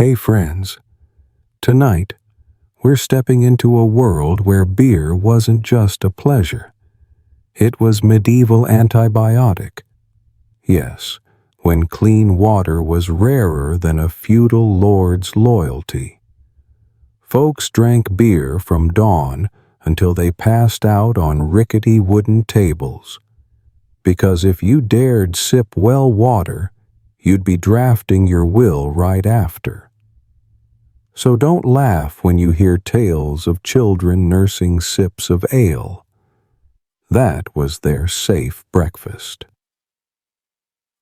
Hey friends, tonight we're stepping into a world where beer wasn't just a pleasure. It was medieval antibiotic. Yes, when clean water was rarer than a feudal lord's loyalty. Folks drank beer from dawn until they passed out on rickety wooden tables. Because if you dared sip well water, you'd be drafting your will right after. So don't laugh when you hear tales of children nursing sips of ale. That was their safe breakfast.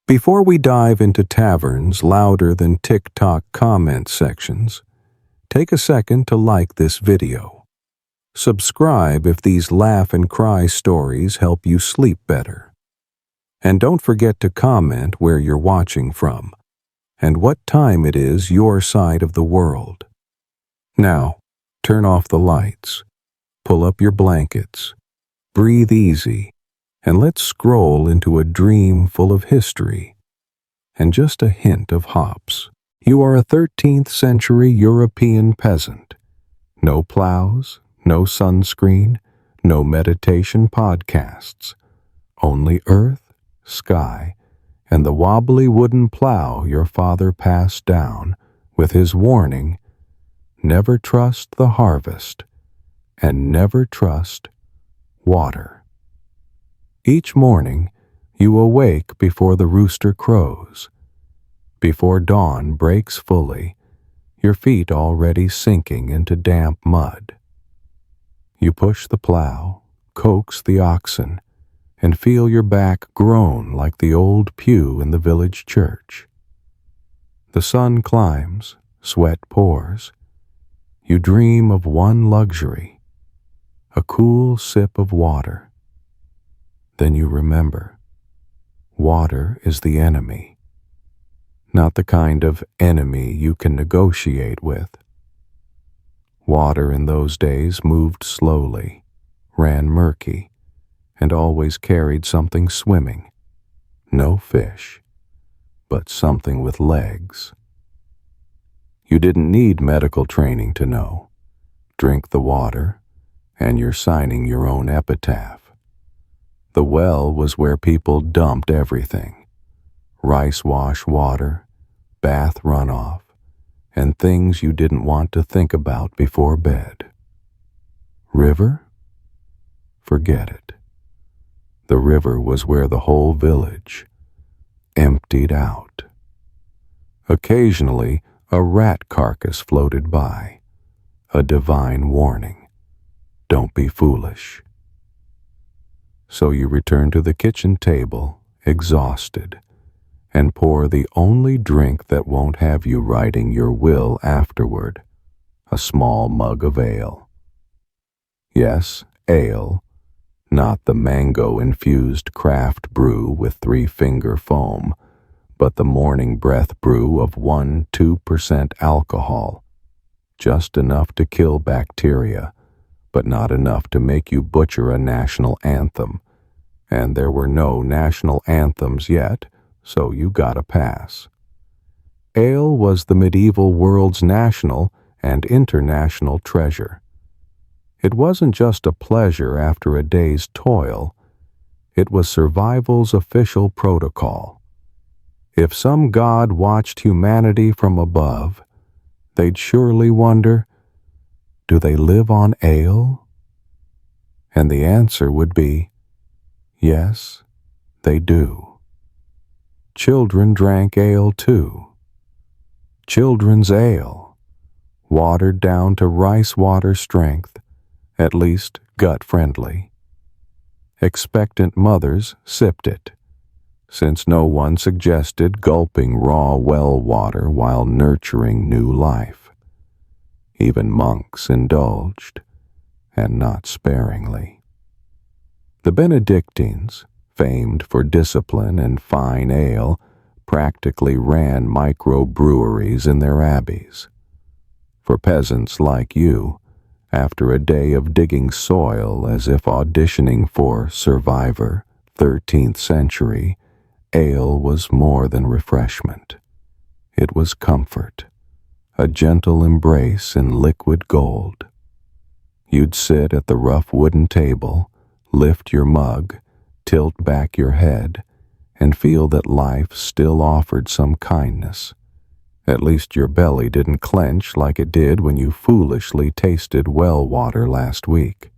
Before we dive into taverns louder than TikTok comment sections, take a second to like this video. Subscribe if these laugh and cry stories help you sleep better. And don't forget to comment where you're watching from and what time it is your side of the world. Now, turn off the lights, pull up your blankets, breathe easy, and let's scroll into a dream full of history and just a hint of hops. You are a 13th century European peasant. No plows, no sunscreen, no meditation podcasts, only earth, sky, and the wobbly wooden plow your father passed down with his warning, never trust the harvest and never trust water. Each morning, you awake before the rooster crows. Before dawn breaks fully, your feet already sinking into damp mud. You push the plow, coax the oxen, and feel your back groan like the old pew in the village church. The sun climbs, sweat pours. You dream of one luxury, a cool sip of water. Then you remember, water is the enemy, not the kind of enemy you can negotiate with. Water in those days moved slowly, ran murky, and always carried something swimming. No fish, but something with legs. You didn't need medical training to know. Drink the water, and you're signing your own epitaph. The well was where people dumped everything. Rice wash water, bath runoff, and things you didn't want to think about before bed. River? Forget it. The river was where the whole village emptied out. Occasionally, a rat carcass floated by, a divine warning. Don't be foolish. So you return to the kitchen table, exhausted, and pour the only drink that won't have you writing your will afterward, a small mug of ale. Yes, ale. Not the mango-infused craft brew with 3-finger foam, but the morning breath brew of 1-2% alcohol. Just enough to kill bacteria, but not enough to make you butcher a national anthem. And there were no national anthems yet, so you got a pass. Ale was the medieval world's national and international treasure. It wasn't just a pleasure after a day's toil. It was survival's official protocol. If some god watched humanity from above, they'd surely wonder, do they live on ale? And the answer would be, yes, they do. Children drank ale too. Children's ale, watered down to rice water strength, at least gut-friendly. Expectant mothers sipped it, since no one suggested gulping raw well water while nurturing new life. Even monks indulged, and not sparingly. The Benedictines, famed for discipline and fine ale, practically ran microbreweries in their abbeys. For peasants like you, after a day of digging soil as if auditioning for Survivor, 13th century, ale was more than refreshment. It was comfort, a gentle embrace in liquid gold. You'd sit at the rough wooden table, lift your mug, tilt back your head, and feel that life still offered some kindness. At least your belly didn't clench like it did when you foolishly tasted well water last week.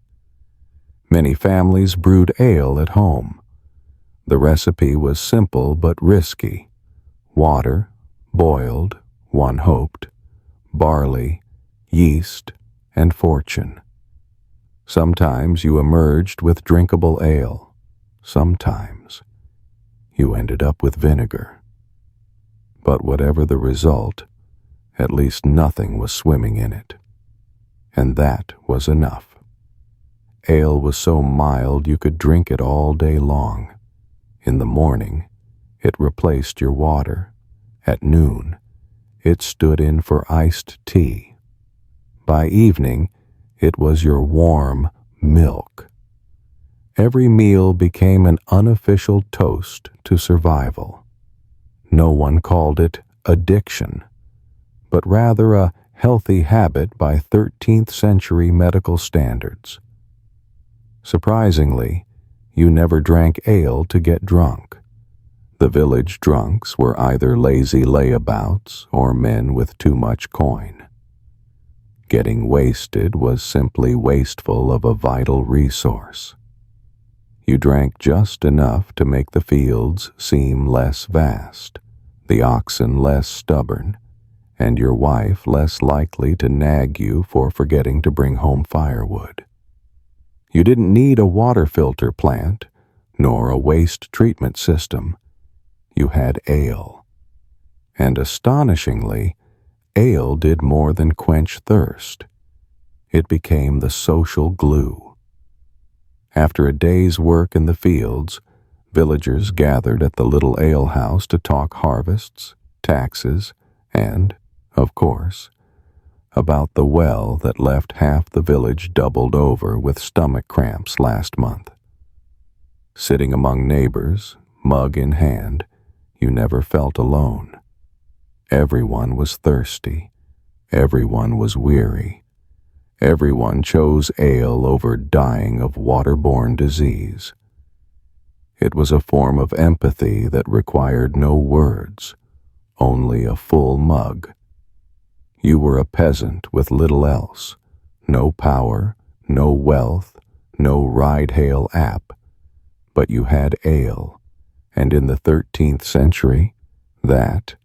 Many families brewed ale at home. The recipe was simple but risky. Water, boiled, one hoped, barley, yeast, and fortune. Sometimes you emerged with drinkable ale. Sometimes you ended up with vinegar. But whatever the result, at least nothing was swimming in it. And that was enough. Ale was so mild you could drink it all day long. In the morning, it replaced your water. At noon, it stood in for iced tea. By evening, it was your warm milk. Every meal became an unofficial toast to survival. No one called it addiction, but rather a healthy habit by 13th century medical standards. Surprisingly, you never drank ale to get drunk. The village drunks were either lazy layabouts or men with too much coin. Getting wasted was simply wasteful of a vital resource. You drank just enough to make the fields seem less vast, the oxen less stubborn, and your wife less likely to nag you for forgetting to bring home firewood. You didn't need a water filter plant, nor a waste treatment system. You had ale. And astonishingly, ale did more than quench thirst. It became the social glue. After a day's work in the fields, villagers gathered at the little alehouse to talk harvests, taxes, and, of course, about the well that left half the village doubled over with stomach cramps last month. Sitting among neighbors, mug in hand, you never felt alone. Everyone was thirsty. Everyone was weary. Everyone chose ale over dying of waterborne disease. It was a form of empathy that required no words, only a full mug. You were a peasant with little else, no power, no wealth, no ride-hail app, but you had ale, and in the 13th century, that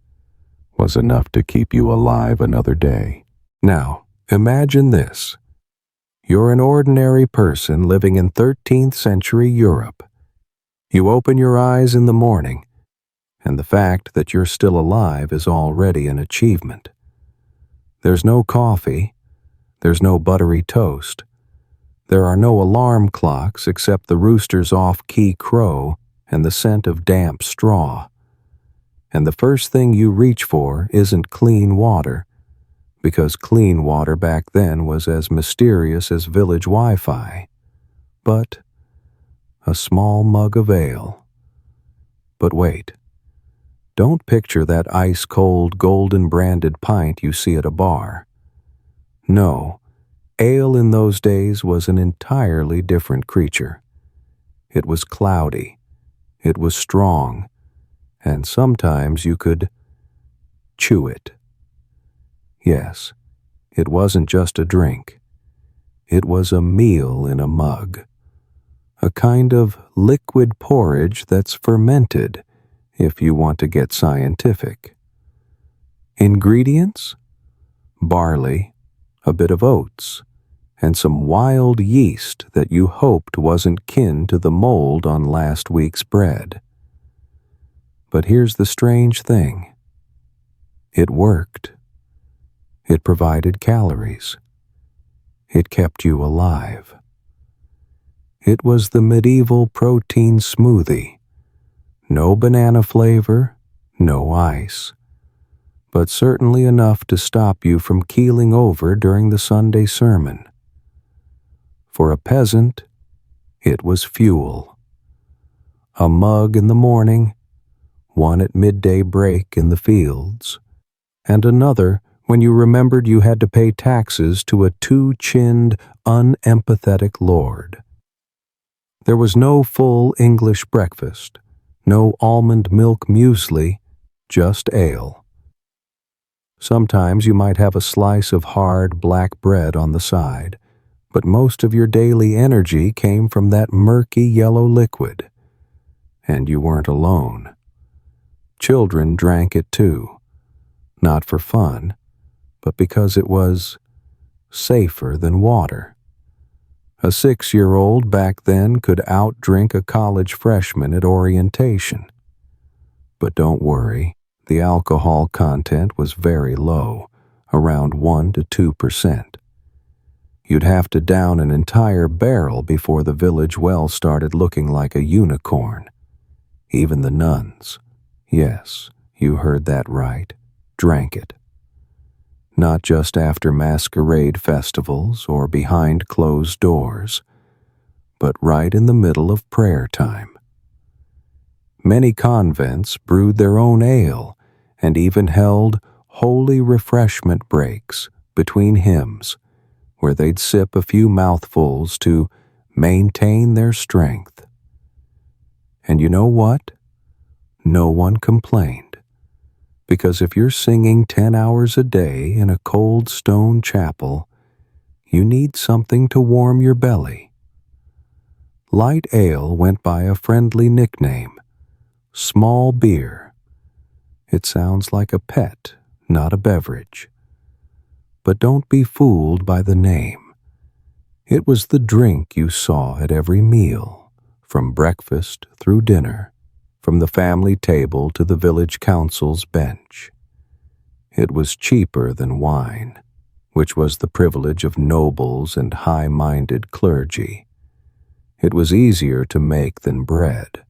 was enough to keep you alive another day. Now, imagine this. You're an ordinary person living in 13th century Europe. You open your eyes in the morning, and the fact that you're still alive is already an achievement. There's no coffee. There's no buttery toast. There are no alarm clocks except the rooster's off-key crow and the scent of damp straw. And the first thing you reach for isn't clean water, because clean water back then was as mysterious as village Wi-Fi, but a small mug of ale. But wait. Don't picture that ice-cold, golden-branded pint you see at a bar. No, ale in those days was an entirely different creature. It was cloudy. It was strong. And sometimes you could chew it. Yes, it wasn't just a drink. It was a meal in a mug. A kind of liquid porridge that's fermented, if you want to get scientific. Ingredients? Barley, a bit of oats, and some wild yeast that you hoped wasn't kin to the mold on last week's bread. But here's the strange thing. It worked. It provided calories. It kept you alive. It was the medieval protein smoothie. No banana flavor, no ice, but certainly enough to stop you from keeling over during the Sunday sermon. For a peasant, it was fuel. A mug in the morning, one at midday break in the fields, and another when you remembered you had to pay taxes to a two-chinned, unempathetic lord. There was no full English breakfast, no almond milk muesli, just ale. Sometimes you might have a slice of hard black bread on the side, but most of your daily energy came from that murky yellow liquid. And you weren't alone. Children drank it too, not for fun, but because it was safer than water. A 6-year-old back then could outdrink a college freshman at orientation. But don't worry, the alcohol content was very low, around 1 to 2%. You'd have to down an entire barrel before the village well started looking like a unicorn. Even the nuns, yes, you heard that right, drank it. Not just after masquerade festivals or behind closed doors, but right in the middle of prayer time. Many convents brewed their own ale and even held holy refreshment breaks between hymns, where they'd sip a few mouthfuls to maintain their strength. And you know what? No one complained. Because if you're singing 10 hours a day in a cold stone chapel, you need something to warm your belly. Light ale went by a friendly nickname, small beer. It sounds like a pet, not a beverage. But don't be fooled by the name. It was the drink you saw at every meal, from breakfast through dinner, from the family table to the village council's bench. It was cheaper than wine, which was the privilege of nobles and high-minded clergy. It was easier to make than bread.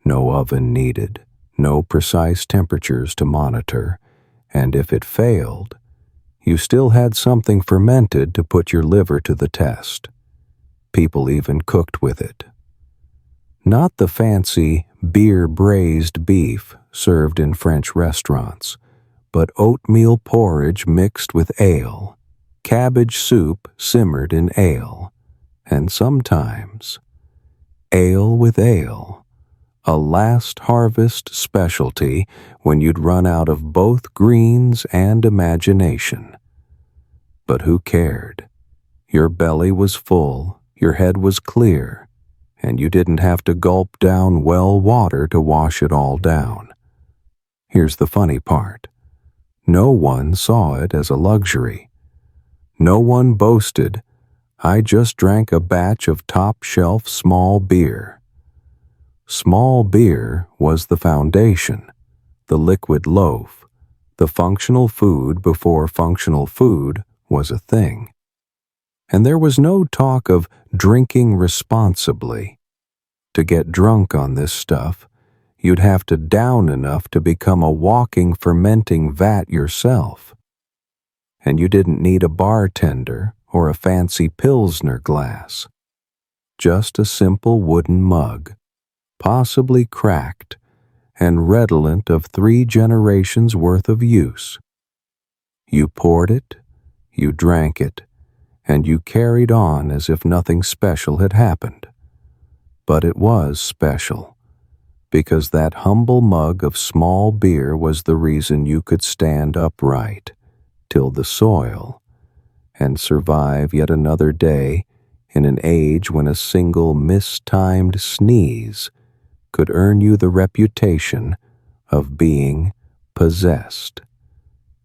No oven needed, no precise temperatures to monitor, and if it failed, you still had something fermented to put your liver to the test. People even cooked with it. Not the fancy beer-braised beef served in French restaurants, but oatmeal porridge mixed with ale, cabbage soup simmered in ale, and sometimes ale with ale, a last harvest specialty when you'd run out of both greens and imagination. But who cared? Your belly was full, your head was clear, and you didn't have to gulp down well water to wash it all down. Here's the funny part. No one saw it as a luxury. No one boasted, "I just drank a batch of top-shelf small beer." Small beer was the foundation, the liquid loaf, the functional food before functional food was a thing. And there was no talk of drinking responsibly. To get drunk on this stuff, you'd have to down enough to become a walking fermenting vat yourself. And you didn't need a bartender or a fancy Pilsner glass. Just a simple wooden mug, possibly cracked and redolent of 3 generations worth of use. You poured it, you drank it, and you carried on as if nothing special had happened. But it was special, because that humble mug of small beer was the reason you could stand upright, till the soil, and survive yet another day in an age when a single mistimed sneeze could earn you the reputation of being possessed.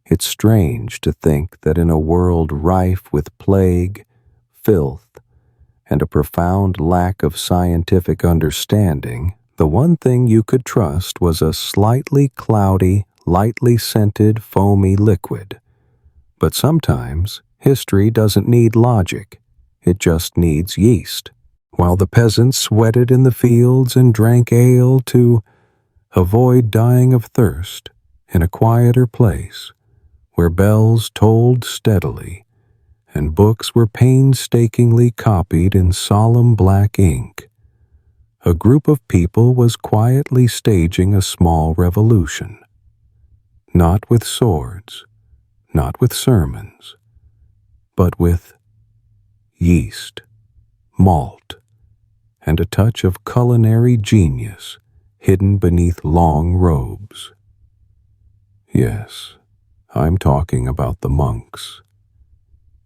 It's strange to think that in a world rife with plague, filth, and a profound lack of scientific understanding, the one thing you could trust was a slightly cloudy, lightly scented, foamy liquid. But sometimes history doesn't need logic, it just needs yeast. While the peasants sweated in the fields and drank ale to avoid dying of thirst in a quieter place, where bells tolled steadily and books were painstakingly copied in solemn black ink, a group of people was quietly staging a small revolution. Not with swords, not with sermons, but with yeast, malt, and a touch of culinary genius hidden beneath long robes. Yes, I'm talking about the monks.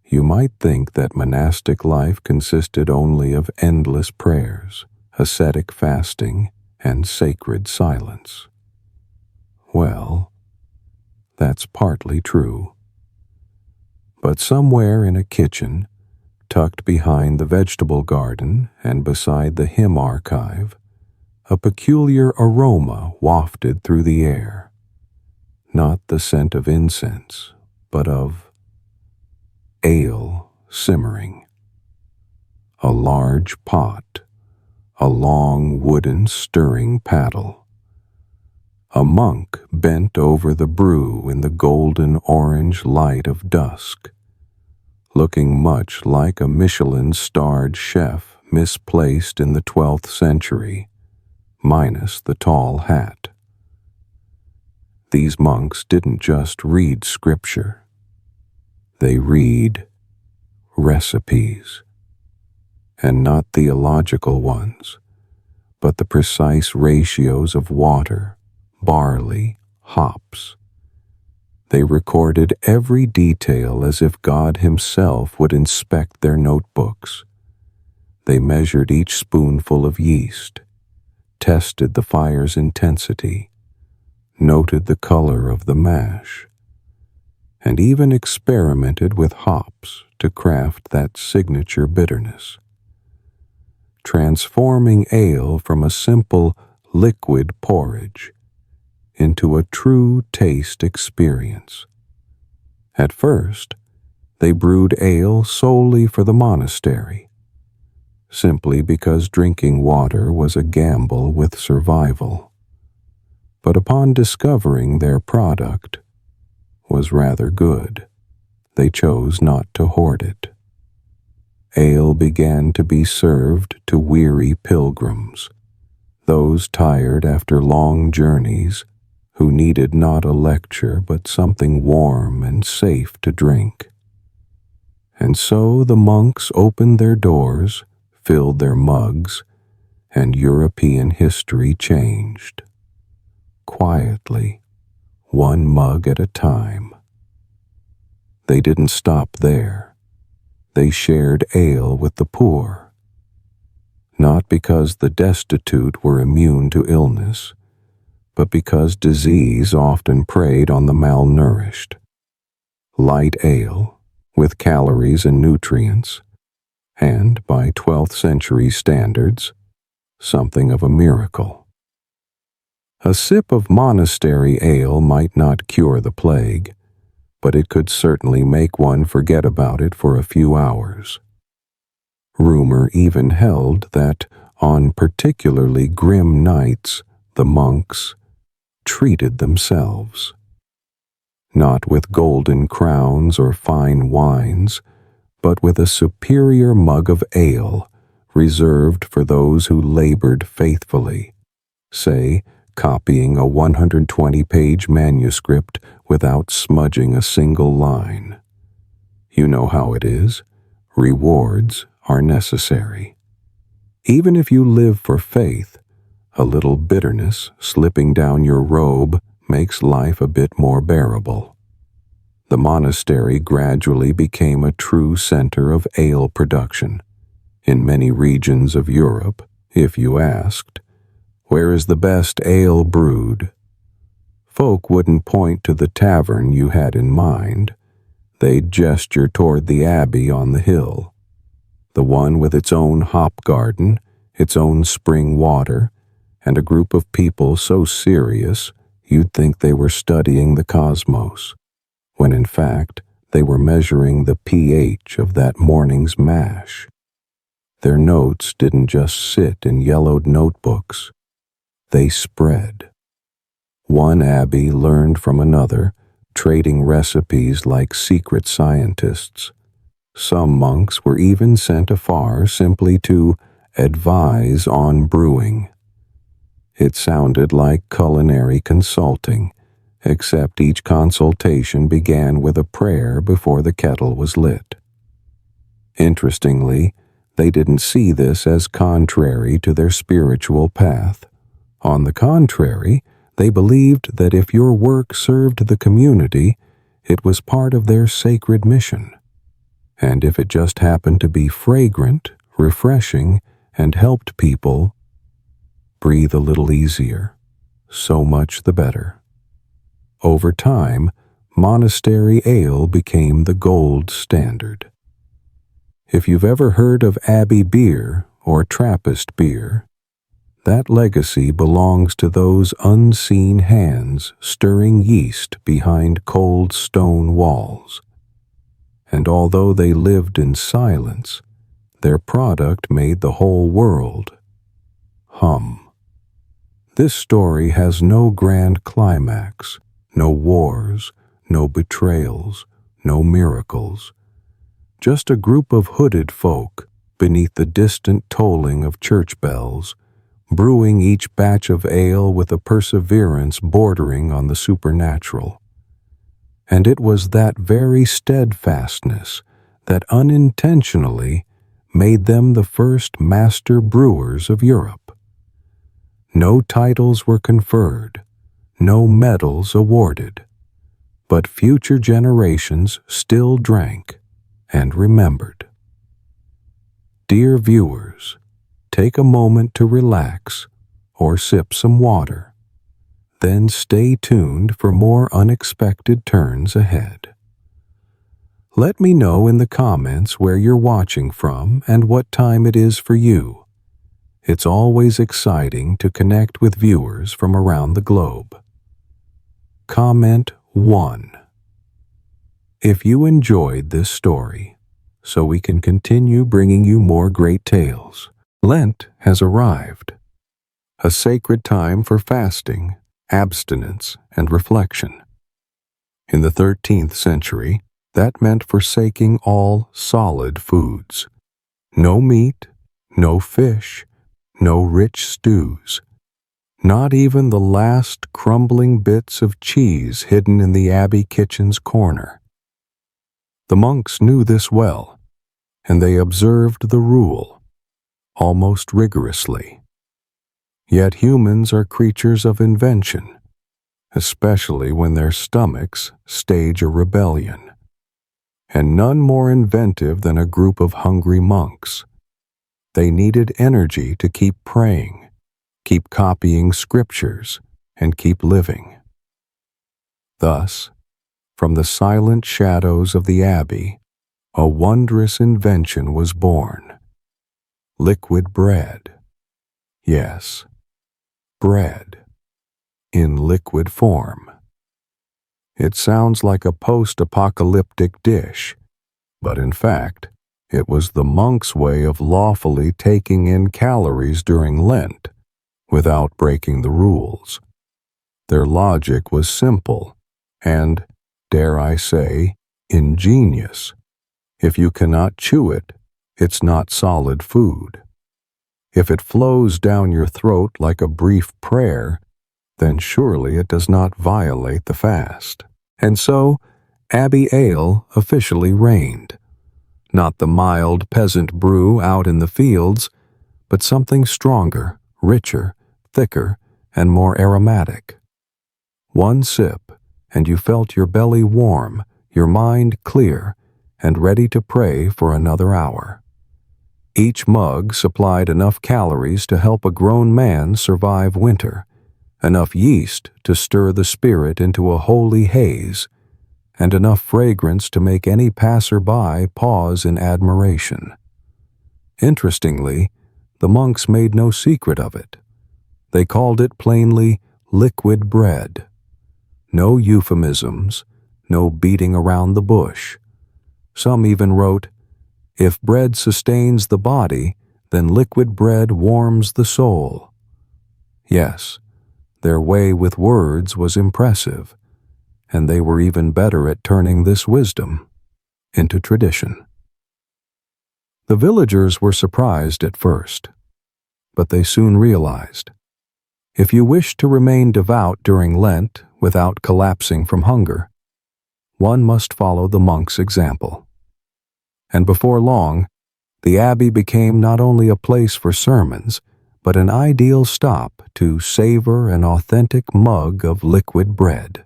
You might think that monastic life consisted only of endless prayers, ascetic fasting, and sacred silence. Well, that's partly true. But somewhere in a kitchen, tucked behind the vegetable garden and beside the hymn archive, a peculiar aroma wafted through the air. Not the scent of incense, but of ale simmering. A large pot, a long wooden stirring paddle. A monk bent over the brew in the golden orange light of dusk, looking much like a Michelin-starred chef misplaced in the 12th century, minus the tall hat. These monks didn't just read scripture. They read recipes, and not theological ones, but the precise ratios of water, barley, hops. They recorded every detail as if God Himself would inspect their notebooks. They measured each spoonful of yeast, tested the fire's intensity, noted the color of the mash, and even experimented with hops to craft that signature bitterness, transforming ale from a simple liquid porridge into a true taste experience. At first, they brewed ale solely for the monastery, simply because drinking water was a gamble with survival. But upon discovering their product was rather good, they chose not to hoard it. Ale began to be served to weary pilgrims, those tired after long journeys who needed not a lecture but something warm and safe to drink. And so the monks opened their doors, filled their mugs, and European history changed. Quietly, one mug at a time. They didn't stop there. They shared ale with the poor. Not because the destitute were immune to illness, but because disease often preyed on the malnourished. Light ale, with calories and nutrients, and by 12th century standards, something of a miracle. A sip of monastery ale might not cure the plague, but it could certainly make one forget about it for a few hours. Rumor even held that on particularly grim nights, the monks treated themselves. Not with golden crowns or fine wines, but with a superior mug of ale reserved for those who labored faithfully, say, copying a 120-page manuscript without smudging a single line. You know how it is. Rewards are necessary. Even if you live for faith, a little bitterness slipping down your robe makes life a bit more bearable. The monastery gradually became a true center of ale production. In many regions of Europe, if you asked, "Where is the best ale brewed?" folk wouldn't point to the tavern you had in mind. They'd gesture toward the abbey on the hill, the one with its own hop garden, its own spring water, and a group of people so serious you'd think they were studying the cosmos, when in fact they were measuring the pH of that morning's mash. Their notes didn't just sit in yellowed notebooks. They spread. One abbey learned from another, trading recipes like secret scientists. Some monks were even sent afar simply to advise on brewing. It sounded like culinary consulting, except each consultation began with a prayer before the kettle was lit. Interestingly, they didn't see this as contrary to their spiritual path. On the contrary, they believed that if your work served the community, it was part of their sacred mission. And if it just happened to be fragrant, refreshing, and helped people breathe a little easier, so much the better. Over time, monastery ale became the gold standard. If you've ever heard of Abbey beer or Trappist beer, that legacy belongs to those unseen hands stirring yeast behind cold stone walls. And although they lived in silence, their product made the whole world hum. This story has no grand climax, no wars, no betrayals, no miracles. Just a group of hooded folk beneath the distant tolling of church bells, brewing each batch of ale with a perseverance bordering on the supernatural. And it was that very steadfastness that unintentionally made them the first master brewers of Europe. No titles were conferred, no medals awarded, but future generations still drank and remembered. Dear viewers, take a moment to relax or sip some water. Then stay tuned for more unexpected turns ahead. Let me know in the comments where you're watching from and what time it is for you. It's always exciting to connect with viewers from around the globe. Comment 1. If you enjoyed this story, so we can continue bringing you more great tales. Lent has arrived, a sacred time for fasting, abstinence, and reflection. In the 13th century, that meant forsaking all solid foods. No meat, no fish, no rich stews. Not even the last crumbling bits of cheese hidden in the abbey kitchen's corner. The monks knew this well, and they observed the rule, almost rigorously. Yet humans are creatures of invention, especially when their stomachs stage a rebellion. And none more inventive than a group of hungry monks. They needed energy to keep praying, keep copying scriptures, and keep living. Thus, from the silent shadows of the abbey, a wondrous invention was born. Liquid bread. Yes, bread. In liquid form. It sounds like a post-apocalyptic dish, but in fact, it was the monks' way of lawfully taking in calories during Lent, without breaking the rules. Their logic was simple and, dare I say, ingenious. If you cannot chew it, it's not solid food. If it flows down your throat like a brief prayer, then surely it does not violate the fast. And so, Abbey Ale officially reigned. Not the mild peasant brew out in the fields, but something stronger, richer, thicker, and more aromatic. One sip, and you felt your belly warm, your mind clear, and ready to pray for another hour. Each mug supplied enough calories to help a grown man survive winter, enough yeast to stir the spirit into a holy haze, and enough fragrance to make any passer-by pause in admiration. Interestingly, the monks made no secret of it. They called it plainly liquid bread. No euphemisms, no beating around the bush. Some even wrote, "If bread sustains the body, then liquid bread warms the soul." Yes, their way with words was impressive, and they were even better at turning this wisdom into tradition. The villagers were surprised at first, but they soon realized, if you wish to remain devout during Lent without collapsing from hunger. One must follow the monk's example. And before long, the abbey became not only a place for sermons, but an ideal stop to savor an authentic mug of liquid bread.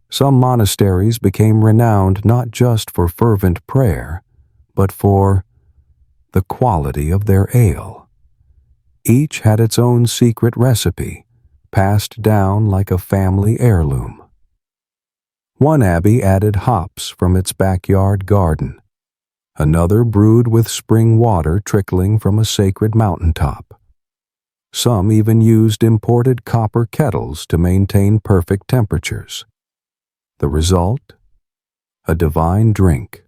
Some monasteries became renowned not just for fervent prayer, but for the quality of their ale. Each had its own secret recipe, passed down like a family heirloom. One abbey added hops from its backyard garden. Another brewed with spring water trickling from a sacred mountaintop. Some even used imported copper kettles to maintain perfect temperatures. The result? A divine drink.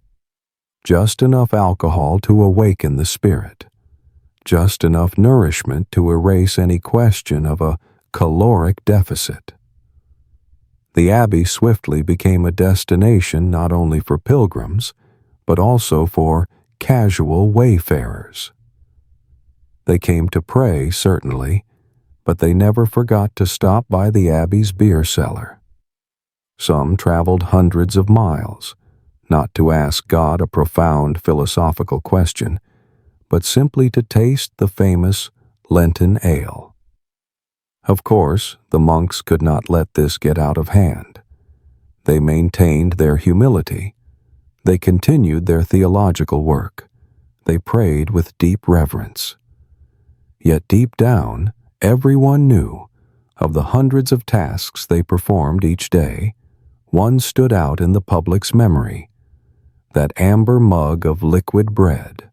Just enough alcohol to awaken the spirit. Just enough nourishment to erase any question of a caloric deficit. The abbey swiftly became a destination not only for pilgrims, but also for casual wayfarers. They came to pray, certainly, but they never forgot to stop by the abbey's beer cellar. Some traveled hundreds of miles, not to ask God a profound philosophical question, but simply to taste the famous Lenten ale. Of course, the monks could not let this get out of hand. They maintained their humility. They continued their theological work. They prayed with deep reverence. Yet deep down, everyone knew, of the hundreds of tasks they performed each day, one stood out in the public's memory, that amber mug of liquid bread.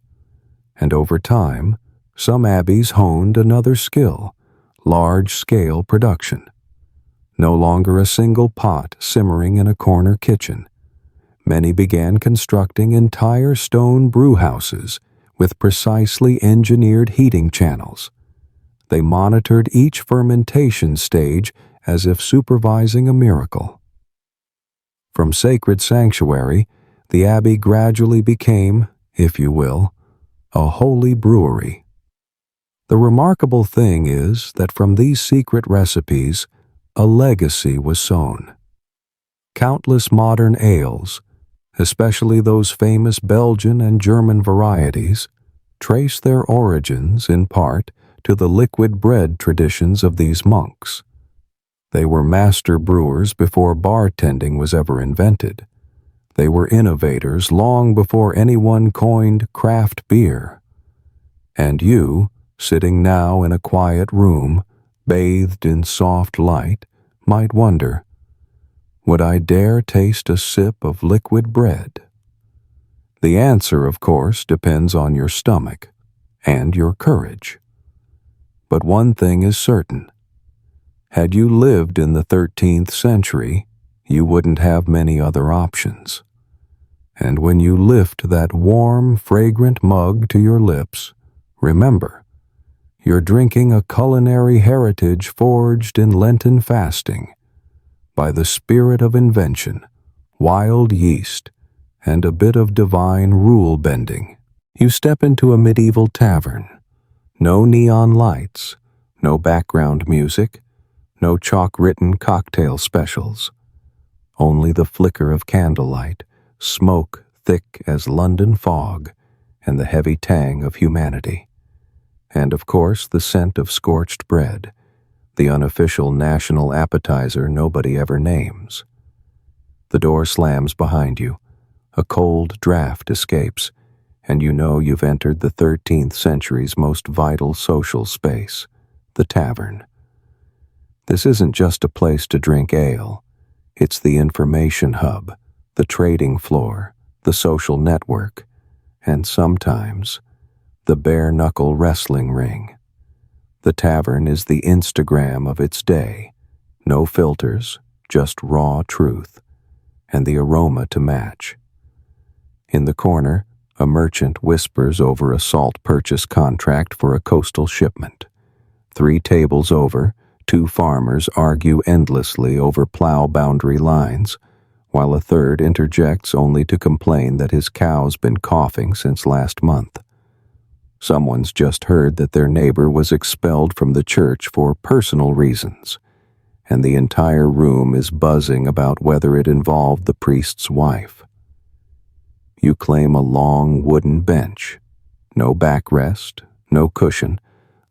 And over time, some abbeys honed another skill, large-scale production. No longer a single pot simmering in a corner kitchen. Many began constructing entire stone brewhouses with precisely engineered heating channels. They monitored each fermentation stage as if supervising a miracle. From sacred sanctuary, the abbey gradually became, if you will, a holy brewery. The remarkable thing is that from these secret recipes, a legacy was sown. Countless modern ales, especially those famous Belgian and German varieties, trace their origins in part to the liquid bread traditions of these monks. They were master brewers before bartending was ever invented. They were innovators long before anyone coined craft beer. And you, sitting now in a quiet room, bathed in soft light, might wonder, would I dare taste a sip of liquid bread? The answer, of course, depends on your stomach and your courage. But one thing is certain. Had you lived in the 13th century, you wouldn't have many other options. And when you lift that warm, fragrant mug to your lips, remember, you're drinking a culinary heritage forged in Lenten fasting, by the spirit of invention, wild yeast, and a bit of divine rule-bending. You step into a medieval tavern. No neon lights, no background music, no chalk-written cocktail specials. Only the flicker of candlelight, smoke thick as London fog, and the heavy tang of humanity. And of course the scent of scorched bread, the unofficial national appetizer nobody ever names. The door slams behind you, a cold draft escapes, and you know you've entered the 13th century's most vital social space, the tavern. This isn't just a place to drink ale. It's the information hub, the trading floor, the social network, and sometimes the bare-knuckle wrestling ring. The tavern is the Instagram of its day. No filters, just raw truth, and the aroma to match. In the corner, a merchant whispers over a salt purchase contract for a coastal shipment. 3 tables over, 2 farmers argue endlessly over plow boundary lines, while a third interjects only to complain that his cow's been coughing since last month. Someone's just heard that their neighbor was expelled from the church for personal reasons, and the entire room is buzzing about whether it involved the priest's wife. You claim a long wooden bench, no backrest, no cushion,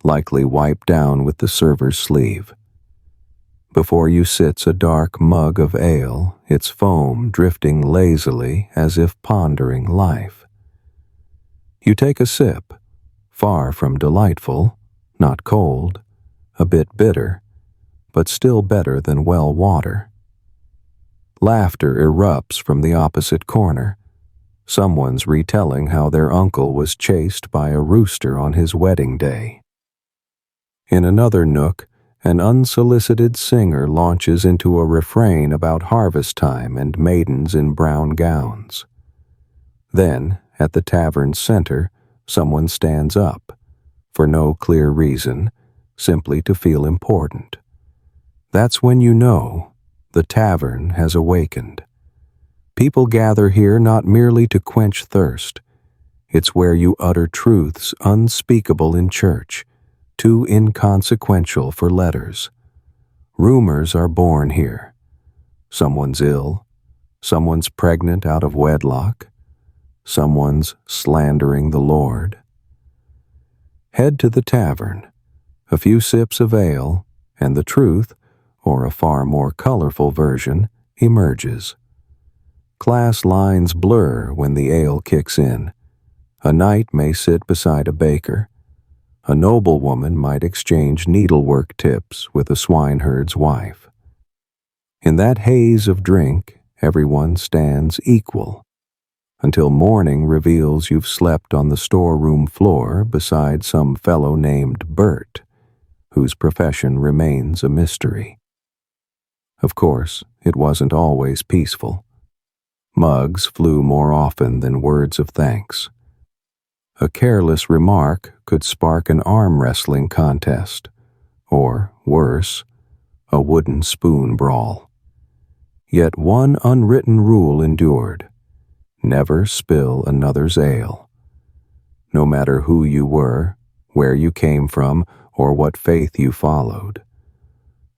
likely wiped down with the server's sleeve. Before you sits a dark mug of ale, its foam drifting lazily as if pondering life. You take a sip, far from delightful, not cold, a bit bitter, but still better than well water. Laughter erupts from the opposite corner. Someone's retelling how their uncle was chased by a rooster on his wedding day. In another nook, an unsolicited singer launches into a refrain about harvest time and maidens in brown gowns. Then, at the tavern's center, someone stands up, for no clear reason, simply to feel important. That's when you know the tavern has awakened. People gather here not merely to quench thirst. It's where you utter truths unspeakable in church, too inconsequential for letters. Rumors are born here. Someone's ill, someone's pregnant out of wedlock, someone's slandering the Lord. Head to the tavern, a few sips of ale, and the truth, or a far more colorful version, emerges. Class lines blur when the ale kicks in. A knight may sit beside a baker. A noblewoman might exchange needlework tips with a swineherd's wife. In that haze of drink, everyone stands equal, until morning reveals you've slept on the storeroom floor beside some fellow named Bert, whose profession remains a mystery. Of course, it wasn't always peaceful. Mugs flew more often than words of thanks. A careless remark could spark an arm wrestling contest, or, worse, a wooden spoon brawl. Yet one unwritten rule endured: never spill another's ale. No matter who you were, where you came from, or what faith you followed.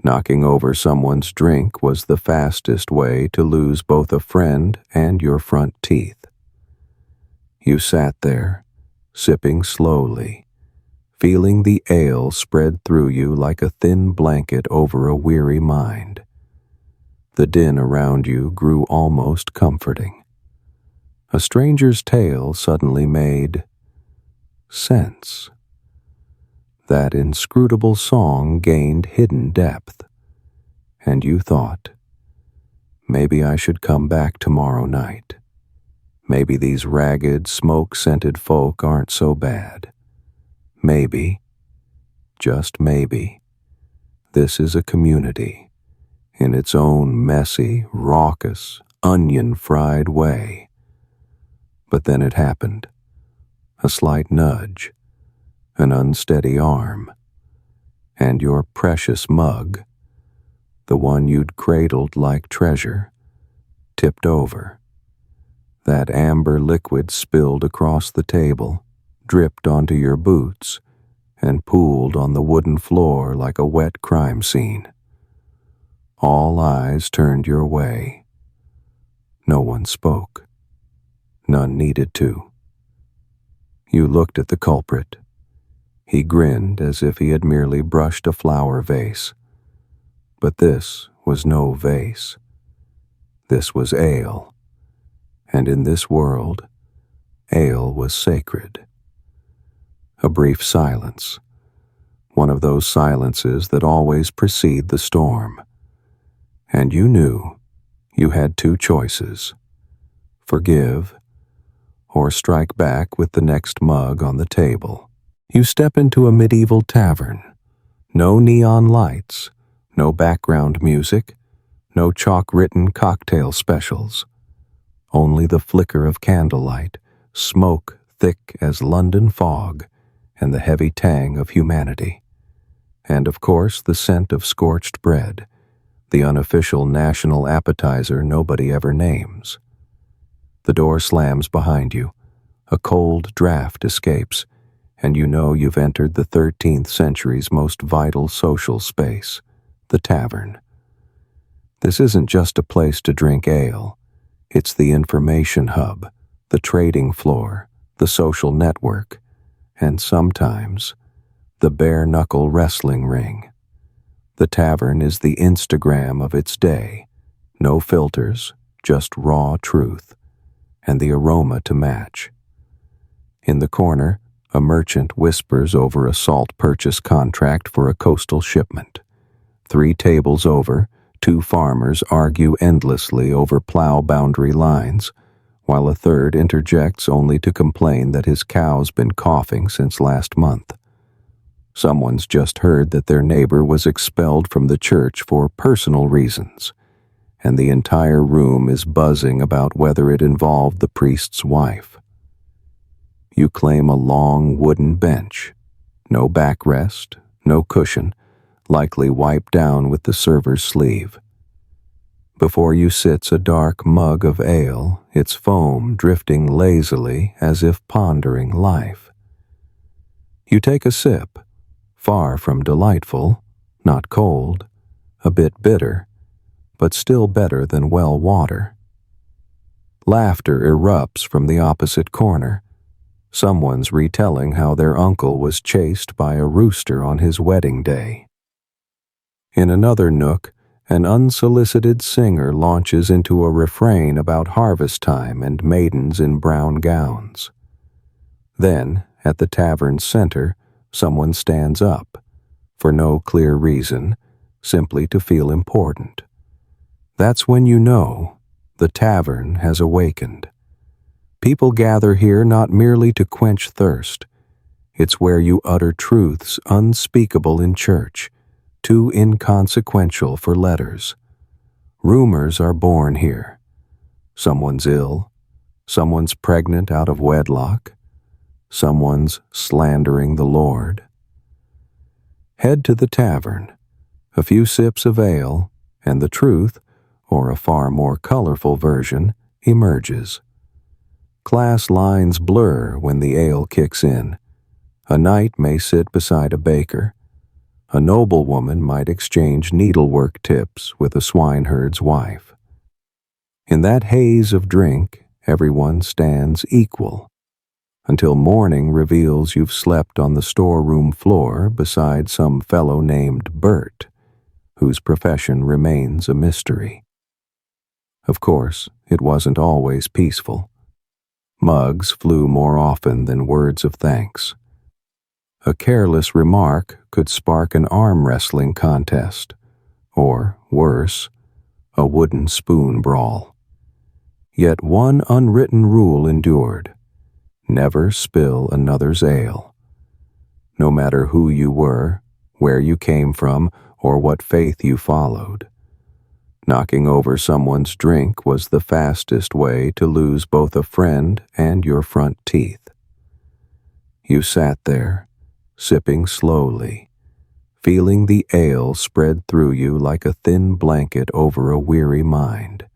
Knocking over someone's drink was the fastest way to lose both a friend and your front teeth. You sat there, sipping slowly, feeling the ale spread through you like a thin blanket over a weary mind. The din around you grew almost comforting. A stranger's tale suddenly made sense. That inscrutable song gained hidden depth, and you thought, maybe I should come back tomorrow night. Maybe these ragged, smoke-scented folk aren't so bad. Maybe, just maybe, this is a community, in its own messy, raucous, onion-fried way. But then it happened. A slight nudge, an unsteady arm, and your precious mug, the one you'd cradled like treasure, tipped over. That amber liquid spilled across the table, dripped onto your boots, and pooled on the wooden floor like a wet crime scene. All eyes turned your way. No one spoke. None needed to. You looked at the culprit. He grinned as if he had merely brushed a flower vase. But this was no vase. This was ale. And in this world, ale was sacred. A brief silence, one of those silences that always precede the storm. And you knew you had two choices: forgive or strike back with the next mug on the table. You step into a medieval tavern. No neon lights, no background music, no chalk-written cocktail specials. Only the flicker of candlelight, smoke thick as London fog, and the heavy tang of humanity. And of course the scent of scorched bread, the unofficial national appetizer nobody ever names. The door slams behind you. A cold draft escapes, and you know you've entered the 13th century's most vital social space, the tavern, This isn't just a place to drink ale. It's the information hub, the trading floor, the social network, and sometimes the bare-knuckle wrestling ring. The tavern is the Instagram of its day. No filters, just raw truth, and the aroma to match. In the corner, a merchant whispers over a salt purchase contract for a coastal shipment. 3 tables over, 2 farmers argue endlessly over plow boundary lines, while a third interjects only to complain that his cow's been coughing since last month. Someone's just heard that their neighbor was expelled from the church for personal reasons, and the entire room is buzzing about whether it involved the priest's wife. You claim a long wooden bench. No backrest, no cushion, likely wiped down with the server's sleeve. Before you sits a dark mug of ale, its foam drifting lazily as if pondering life. You take a sip, far from delightful, not cold, a bit bitter, but still better than well water. Laughter erupts from the opposite corner. Someone's retelling how their uncle was chased by a rooster on his wedding day. In another nook, an unsolicited singer launches into a refrain about harvest time and maidens in brown gowns. Then, at the tavern's center, someone stands up, for no clear reason, simply to feel important. That's when you know the tavern has awakened. People gather here not merely to quench thirst. It's where you utter truths unspeakable in church, too inconsequential for letters. Rumors are born here. Someone's ill, someone's pregnant out of wedlock, someone's slandering the Lord. Head to the tavern, a few sips of ale, and the truth, or a far more colorful version, emerges. Class lines blur when the ale kicks in. A knight may sit beside a baker. A noblewoman might exchange needlework tips with a swineherd's wife. In that haze of drink, everyone stands equal, until morning reveals you've slept on the storeroom floor beside some fellow named Bert, whose profession remains a mystery. Of course, it wasn't always peaceful. Mugs flew more often than words of thanks. A careless remark could spark an arm wrestling contest, or, worse, a wooden spoon brawl. Yet one unwritten rule endured: never spill another's ale. No matter who you were, where you came from, or what faith you followed. Knocking over someone's drink was the fastest way to lose both a friend and your front teeth. You sat there, sipping slowly, feeling the ale spread through you like a thin blanket over a weary mind.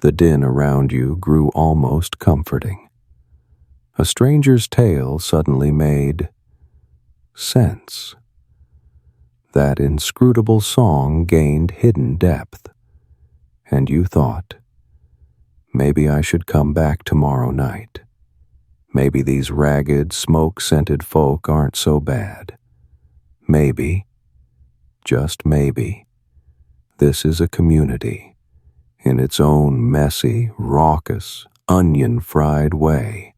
The din around you grew almost comforting. A stranger's tale suddenly made sense. That inscrutable song gained hidden depth, and you thought, maybe I should come back tomorrow night. Maybe these ragged, smoke-scented folk aren't so bad. Maybe, just maybe, this is a community, in its own messy, raucous, onion-fried way.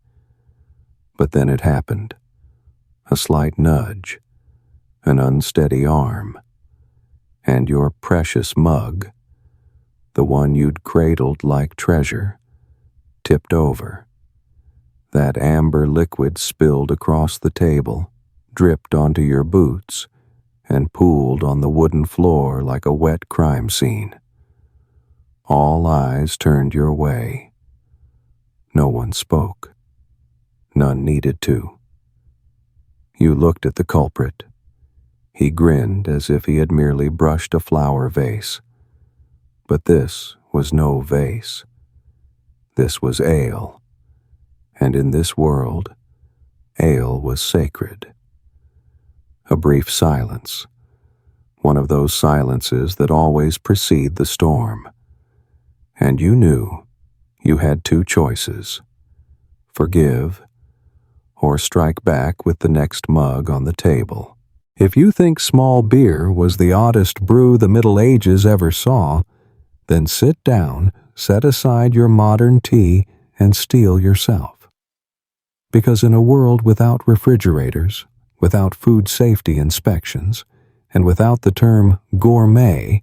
But then it happened. A slight nudge, an unsteady arm, and your precious mug, the one you'd cradled like treasure, tipped over. That amber liquid spilled across the table, dripped onto your boots, and pooled on the wooden floor like a wet crime scene. All eyes turned your way. No one spoke. None needed to. You looked at the culprit. He grinned as if he had merely brushed a flower vase. But this was no vase. This was ale. And in this world, ale was sacred. A brief silence. one of those silences that always precede the storm. And you knew you had two choices: forgive or strike back with the next mug on the table. If you think small beer was the oddest brew the Middle Ages ever saw, then sit down, set aside your modern tea, and steel yourself. Because in a world without refrigerators, without food safety inspections, and without the term gourmet,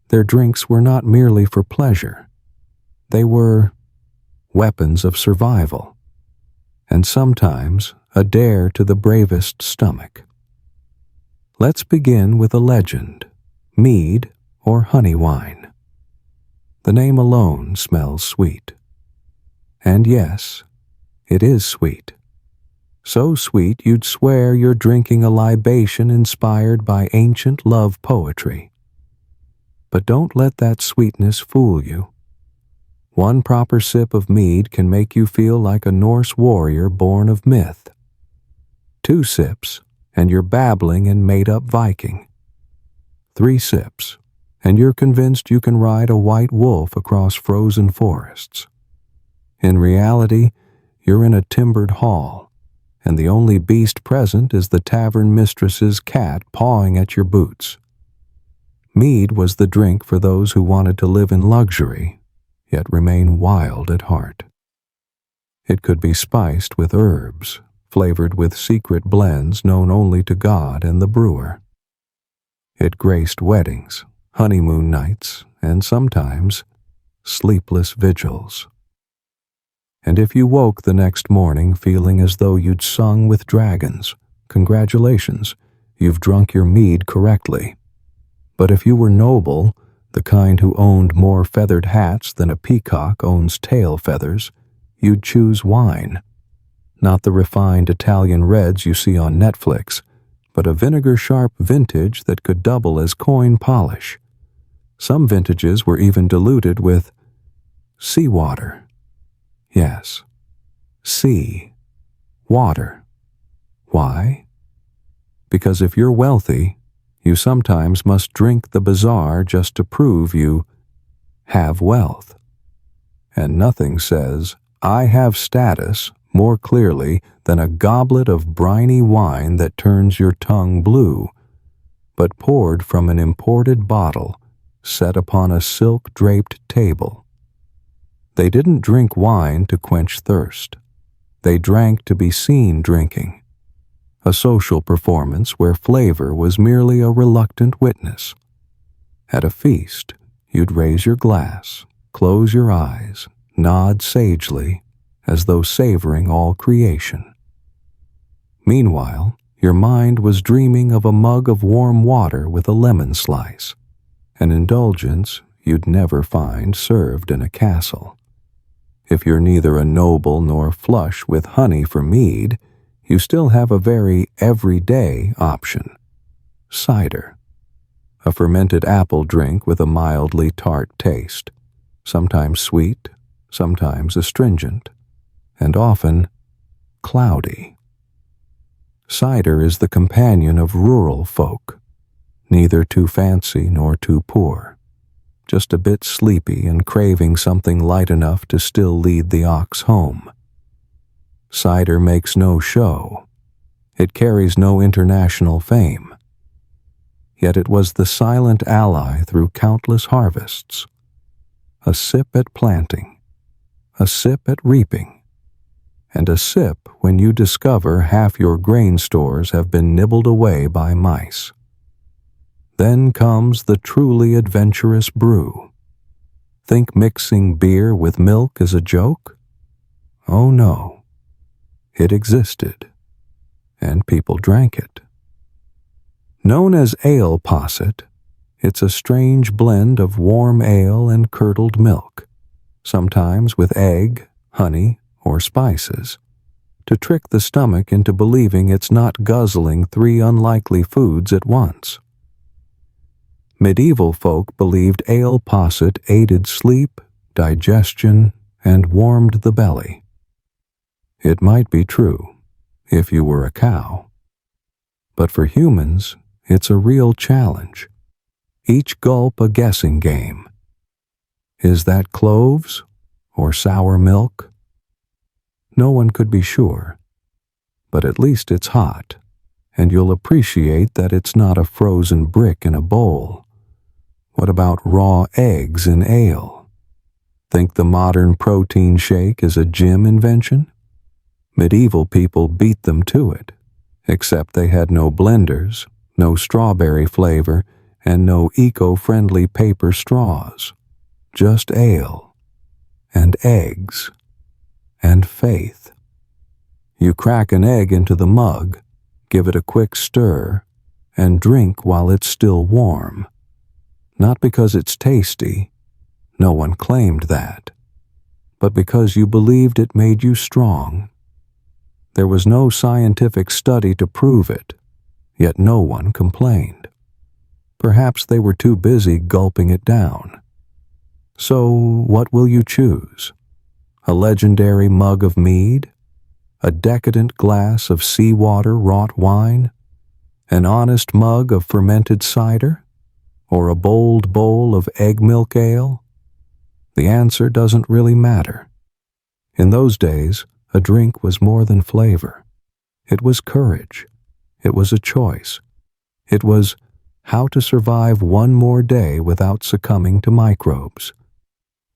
their drinks were not merely for pleasure. They were weapons of survival, and sometimes a dare to the bravest stomach. Let's begin with a legend: mead or honey wine. The name alone smells sweet. And yes, it is sweet. So sweet you'd swear you're drinking a libation inspired by ancient love poetry. But don't let that sweetness fool you. One proper sip of mead can make you feel like a Norse warrior born of myth. 2 sips, and you're babbling in made-up Viking. 3 sips, and you're convinced you can ride a white wolf across frozen forests. In reality, you're in a timbered hall, and the only beast present is the tavern mistress's cat pawing at your boots. Mead was the drink for those who wanted to live in luxury, yet remain wild at heart. It could be spiced with herbs, flavored with secret blends known only to God and the brewer. It graced weddings, honeymoon nights, and sometimes sleepless vigils. And if you woke the next morning feeling as though you'd sung with dragons, congratulations, you've drunk your mead correctly. But if you were noble, the kind who owned more feathered hats than a peacock owns tail feathers, you'd choose wine. Not the refined Italian reds you see on Netflix, but a vinegar-sharp vintage that could double as coin polish. Some vintages were even diluted with seawater. Yes, sea, water. Why? Because if you're wealthy, you sometimes must drink the bazaar just to prove you have wealth. And nothing says, I have status, more clearly than a goblet of briny wine that turns your tongue blue, but poured from an imported bottle set upon a silk-draped table. They didn't drink wine to quench thirst. They drank to be seen drinking, a social performance where flavor was merely a reluctant witness. At a feast, you'd raise your glass, close your eyes, nod sagely, as though savoring all creation. Meanwhile, your mind was dreaming of a mug of warm water with a lemon slice, an indulgence you'd never find served in a castle. If you're neither a noble nor flush with honey for mead, you still have a very everyday option: cider, a fermented apple drink with a mildly tart taste, sometimes sweet, sometimes astringent, and often cloudy. Cider is the companion of rural folk, neither too fancy nor too poor, just a bit sleepy and craving something light enough to still lead the ox home. Cider makes no show. It carries no international fame. Yet it was the silent ally through countless harvests. A sip at planting, a sip at reaping, and a sip when you discover half your grain stores have been nibbled away by mice. Then comes the truly adventurous brew. Think mixing beer with milk is a joke? Oh no. It existed, and people drank it. Known as ale posset, it's a strange blend of warm ale and curdled milk, sometimes with egg, honey, or spices, to trick the stomach into believing it's not guzzling 3 unlikely foods at once. Medieval folk believed ale posset aided sleep, digestion, and warmed the belly. It might be true, if you were a cow. But for humans, It's a real challenge. Each gulp a guessing game. Is that cloves or sour milk? No one could be sure, but at least it's hot, and you'll appreciate that it's not a frozen brick in a bowl. What about raw eggs in ale? Think the modern protein shake is a gym invention? Medieval people beat them to it, except they had no blenders, no strawberry flavor, and no eco-friendly paper straws. Just ale, and eggs, and faith. You crack an egg into the mug, give it a quick stir, and drink while it's still warm. Not because it's tasty, no one claimed that, but because you believed it made you strong. There was no scientific study to prove it, yet no one complained. Perhaps they were too busy gulping it down. So, what will you choose? A legendary mug of mead? A decadent glass of seawater wrought wine? An honest mug of fermented cider? Or a bold bowl of egg milk ale? The answer doesn't really matter. In those days, a drink was more than flavor. It was courage. It was a choice. It was how to survive one more day without succumbing to microbes.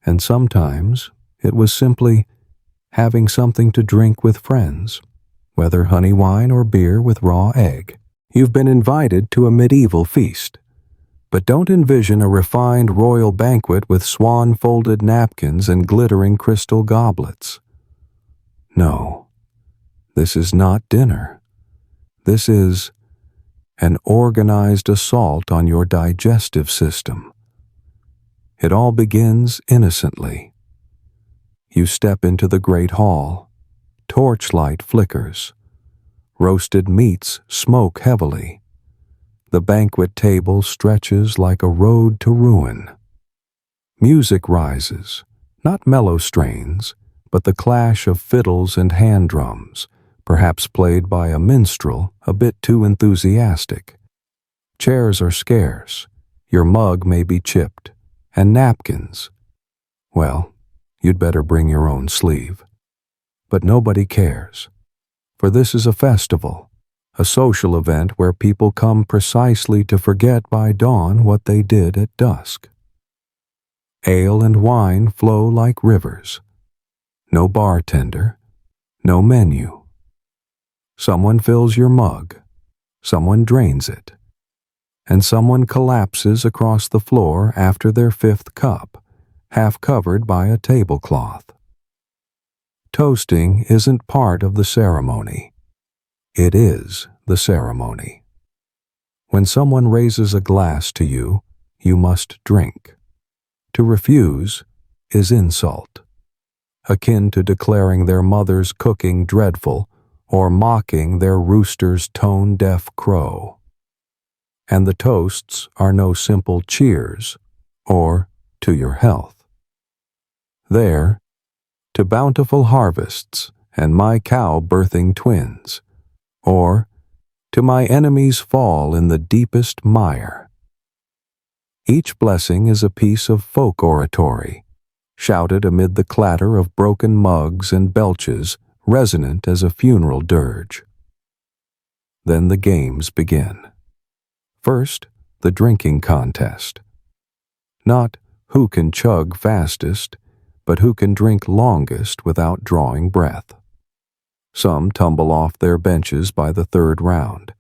And sometimes it was simply having something to drink with friends, whether honey wine or beer with raw egg. You've been invited to a medieval feast, but don't envision a refined royal banquet with swan-folded napkins and glittering crystal goblets. No, this is not dinner. This is an organized assault on your digestive system. It all begins innocently. You step into the great hall. Torchlight flickers. Roasted meats smoke heavily. The banquet table stretches like a road to ruin. Music rises, not mellow strains, but the clash of fiddles and hand drums, perhaps played by a minstrel a bit too enthusiastic. Chairs are scarce. Your mug may be chipped. And napkins. Well, you'd better bring your own sleeve. But nobody cares. For this is a festival, a social event where people come precisely to forget by dawn what they did at dusk. Ale and wine flow like rivers. No bartender, no menu. Someone fills your mug, someone drains it, and someone collapses across the floor after their fifth cup, half covered by a tablecloth. Toasting isn't part of the ceremony. It is the ceremony. When someone raises a glass to you, you must drink. To refuse is insult, akin to declaring their mother's cooking dreadful or mocking their rooster's tone-deaf crow. And the toasts are no simple cheers or to your health. They're to bountiful harvests and my cow birthing twins, or to my enemy's fall in the deepest mire. Each blessing is a piece of folk oratory, shouted amid the clatter of broken mugs and belches, resonant as a funeral dirge. Then the games begin. First, the drinking contest. Not who can chug fastest, but who can drink longest without drawing breath. Some tumble off their benches by the third round.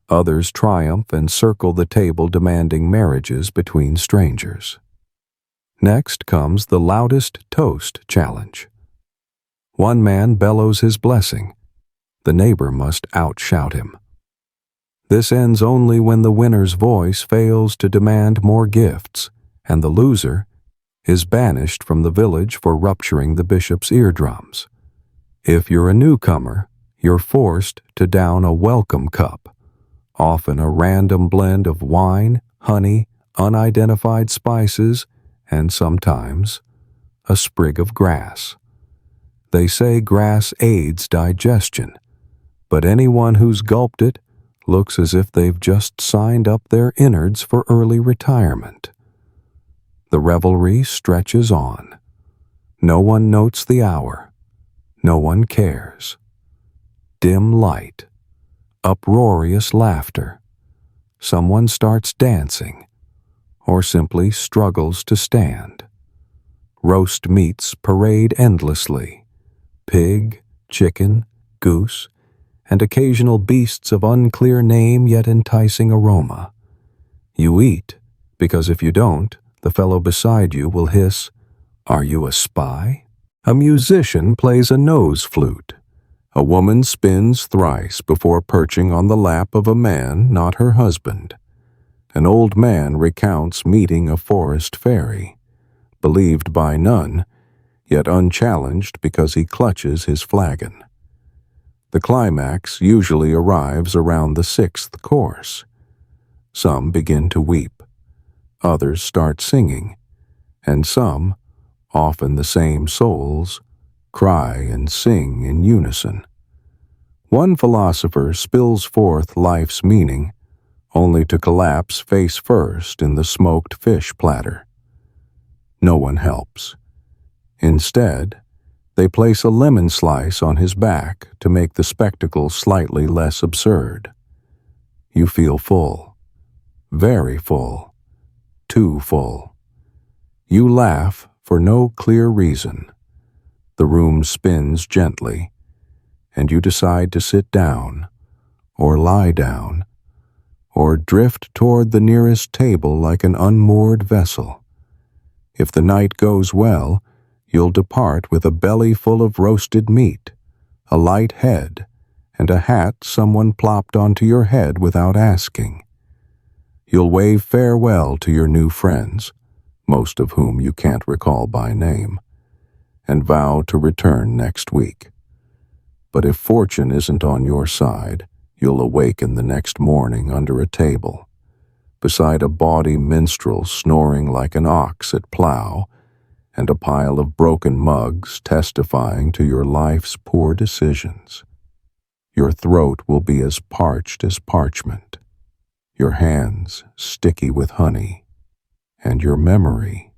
Others triumph and circle the table demanding marriages between strangers. Next comes the loudest toast challenge. One man bellows his blessing. The neighbor must outshout him. This ends only when the winner's voice fails to demand more gifts, and the loser is banished from the village for rupturing the bishop's eardrums. If you're a newcomer, you're forced to down a welcome cup, often a random blend of wine, honey, unidentified spices, and sometimes a sprig of grass. They say grass aids digestion, but anyone who's gulped it looks as if they've just signed up their innards for early retirement. The revelry stretches on. No one notes the hour. No one cares. Dim light. Uproarious laughter. Someone starts dancing, or simply struggles to stand. Roast meats parade endlessly. Pig, chicken, goose, and occasional beasts of unclear name yet enticing aroma. You eat, because if you don't, the fellow beside you will hiss, "Are you a spy?" A musician plays a nose flute. A woman spins thrice before perching on the lap of a man not her husband. An old man recounts meeting a forest fairy, believed by none, yet unchallenged because he clutches his flagon. The climax usually arrives around the sixth course. Some begin to weep, others start singing, and some, often the same souls, cry and sing in unison. One philosopher spills forth life's meaning, only to collapse face first in the smoked fish platter. No one helps. Instead, they place a lemon slice on his back to make the spectacle slightly less absurd. You feel full, very full, too full. You laugh for no clear reason. The room spins gently, and you decide to sit down, or lie down, or drift toward the nearest table like an unmoored vessel. If the night goes well, you'll depart with a belly full of roasted meat, a light head, and a hat someone plopped onto your head without asking. You'll wave farewell to your new friends, most of whom you can't recall by name, and vow to return next week. But if fortune isn't on your side, you'll awaken the next morning under a table, beside a bawdy minstrel snoring like an ox at plow, and a pile of broken mugs testifying to your life's poor decisions. Your throat will be as parched as parchment, your hands sticky with honey, and your memory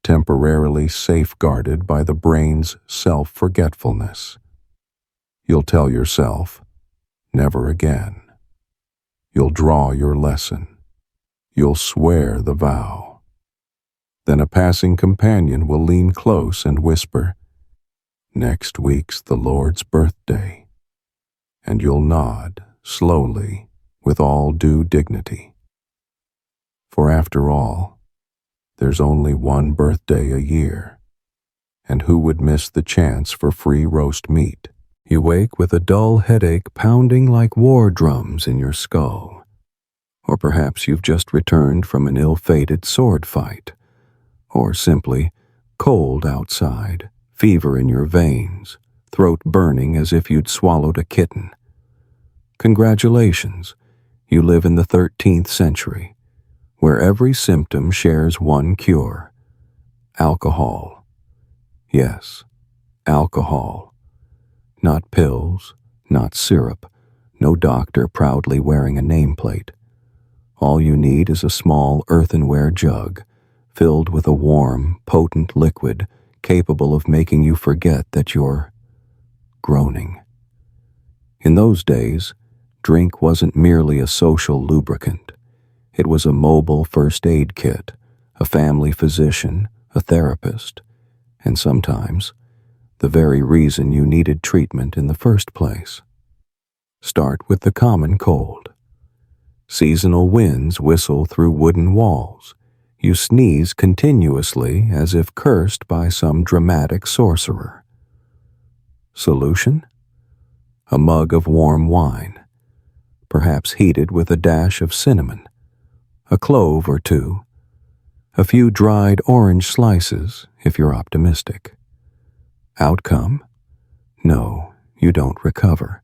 temporarily safeguarded by the brain's self-forgetfulness. You'll tell yourself, never again. You'll draw your lesson. You'll swear the vow. Then a passing companion will lean close and whisper, "Next week's the Lord's birthday," and you'll nod slowly with all due dignity. For after all, there's only one birthday a year, and who would miss the chance for free roast meat? You wake with a dull headache pounding like war drums in your skull. Or perhaps you've just returned from an ill-fated sword fight, or simply cold outside, fever in your veins, throat burning as if you'd swallowed a kitten. Congratulations, you live in the 13th century, where every symptom shares one cure: alcohol. Yes, alcohol. Not pills, not syrup, no doctor proudly wearing a nameplate. All you need is a small earthenware jug, filled with a warm, potent liquid capable of making you forget that you're groaning. In those days, drink wasn't merely a social lubricant. It was a mobile first aid kit, a family physician, a therapist, and sometimes the very reason you needed treatment in the first place. Start with the common cold. Seasonal winds whistle through wooden walls. You sneeze continuously as if cursed by some dramatic sorcerer. Solution? A mug of warm wine, perhaps heated with a dash of cinnamon, a clove or two, a few dried orange slices if you're optimistic. Outcome? No, you don't recover.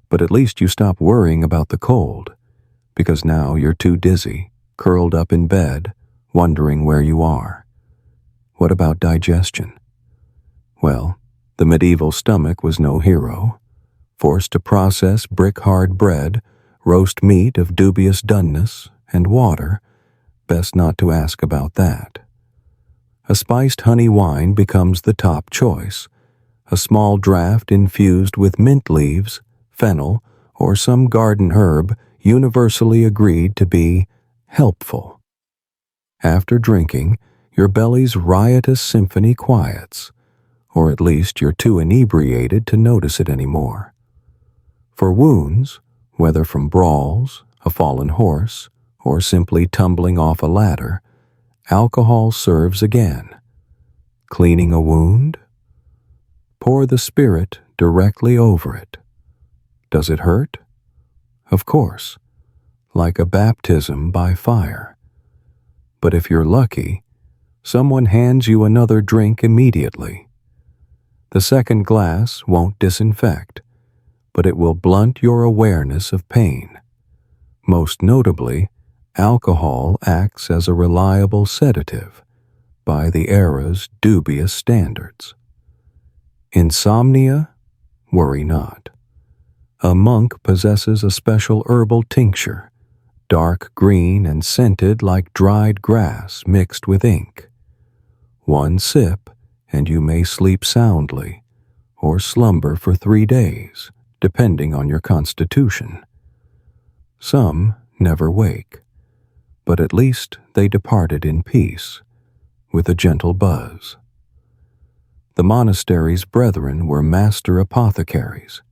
But at least you stop worrying about the cold, because now you're too dizzy, curled up in bed, wondering where you are. What about digestion? Well, the medieval stomach was no hero. Forced to process brick-hard bread, roast meat of dubious doneness, and water, best not to ask about that. A spiced honey wine becomes the top choice, a small draught infused with mint leaves, fennel, or some garden herb universally agreed to be helpful. After drinking, your belly's riotous symphony quiets, or at least you're too inebriated to notice it anymore. For wounds, whether from brawls, a fallen horse, or simply tumbling off a ladder, alcohol serves again. Cleaning a wound? Pour the spirit directly over it. Does it hurt? Of course, like a baptism by fire. But if you're lucky, someone hands you another drink immediately. The second glass won't disinfect, but it will blunt your awareness of pain. Most notably, alcohol acts as a reliable sedative by the era's dubious standards. Insomnia? Worry not. A monk possesses a special herbal tincture, dark green and scented like dried grass mixed with ink. One sip, and you may sleep soundly, or slumber for 3 days, depending on your constitution. Some never wake, but at least they departed in peace, with a gentle buzz. The monastery's brethren were master apothecaries.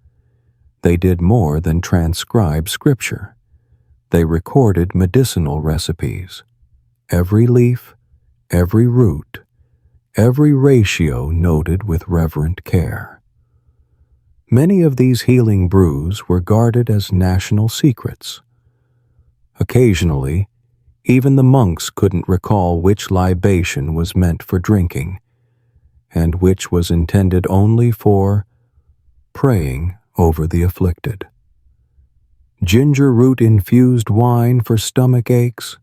They did more than transcribe scripture. They recorded medicinal recipes. Every leaf, every root, every ratio noted with reverent care. Many of these healing brews were guarded as national secrets. Occasionally, even the monks couldn't recall which libation was meant for drinking, and which was intended only for praying over the afflicted. Ginger root infused wine for stomach aches,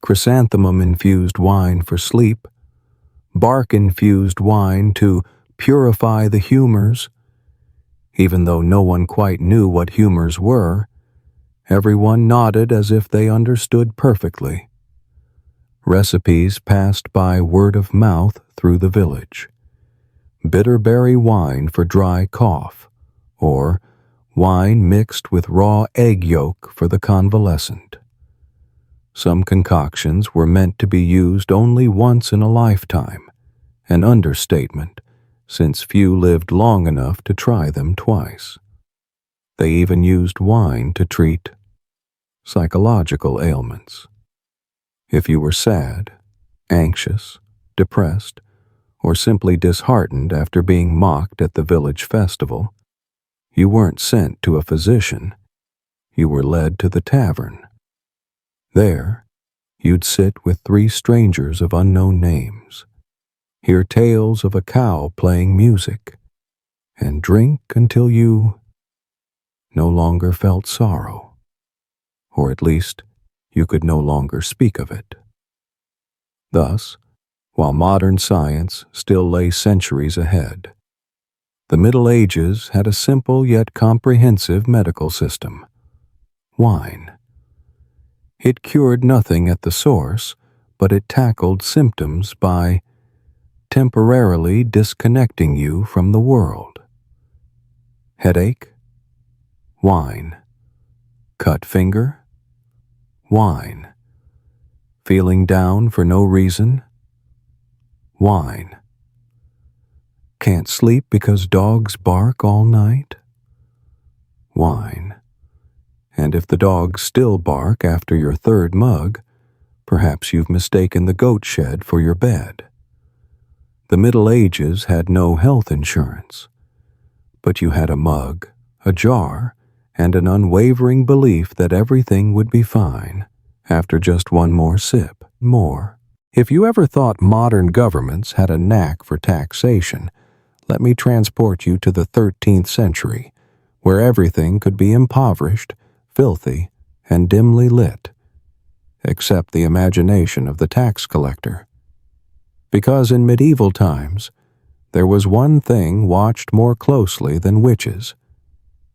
chrysanthemum infused wine for sleep, bark infused wine to purify the humors. Even though no one quite knew what humors were, everyone nodded as if they understood perfectly. Recipes passed by word of mouth through the village. Bitterberry wine for dry cough, or wine mixed with raw egg yolk for the convalescent. Some concoctions were meant to be used only once in a lifetime, an understatement, since few lived long enough to try them twice. They even used wine to treat psychological ailments. If you were sad, anxious, depressed, or simply disheartened after being mocked at the village festival, you weren't sent to a physician. You were led to the tavern. There, you'd sit with 3 strangers of unknown names, hear tales of a cow playing music, and drink until you no longer felt sorrow, or at least you could no longer speak of it. Thus, while modern science still lay centuries ahead, the Middle Ages had a simple yet comprehensive medical system: wine. It cured nothing at the source, but it tackled symptoms by temporarily disconnecting you from the world. Headache? Wine. Cut finger? Wine. Feeling down for no reason? Wine. Can't sleep because dogs bark all night? Wine. And if the dogs still bark after your 3rd mug, perhaps you've mistaken the goat shed for your bed. The Middle Ages had no health insurance, but you had a mug, a jar, and an unwavering belief that everything would be fine after just one more sip. More. If you ever thought modern governments had a knack for taxation, let me transport you to the 13th century, where everything could be impoverished, filthy, and dimly lit, except the imagination of the tax collector. Because in medieval times, there was one thing watched more closely than witches,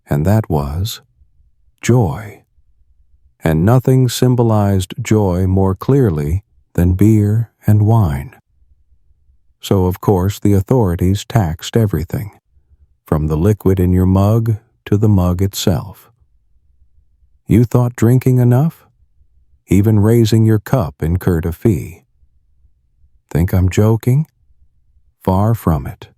and that was joy. and nothing symbolized joy more clearly than beer and wine. So, of course, the authorities taxed everything, from the liquid in your mug to the mug itself. You thought drinking enough? Even raising your cup incurred a fee. Think I'm joking? Far from it.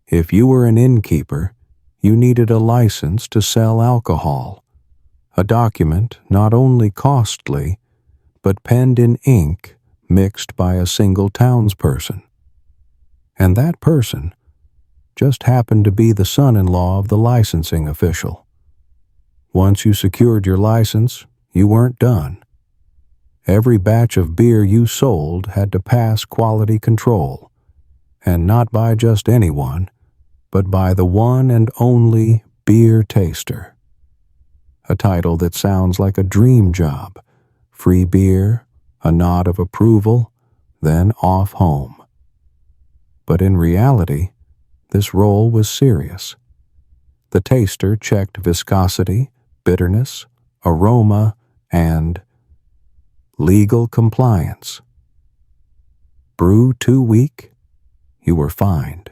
If you were an innkeeper, you needed a license to sell alcohol, a document not only costly, but penned in ink mixed by a single townsperson. And that person just happened to be the son-in-law of the licensing official. Once you secured your license, you weren't done. Every batch of beer you sold had to pass quality control, and not by just anyone, but by the one and only beer taster. A title that sounds like a dream job. Free beer, a nod of approval, then off home. But in reality, this role was serious. The taster checked viscosity, bitterness, aroma, and legal compliance. Brew too weak? You were fined.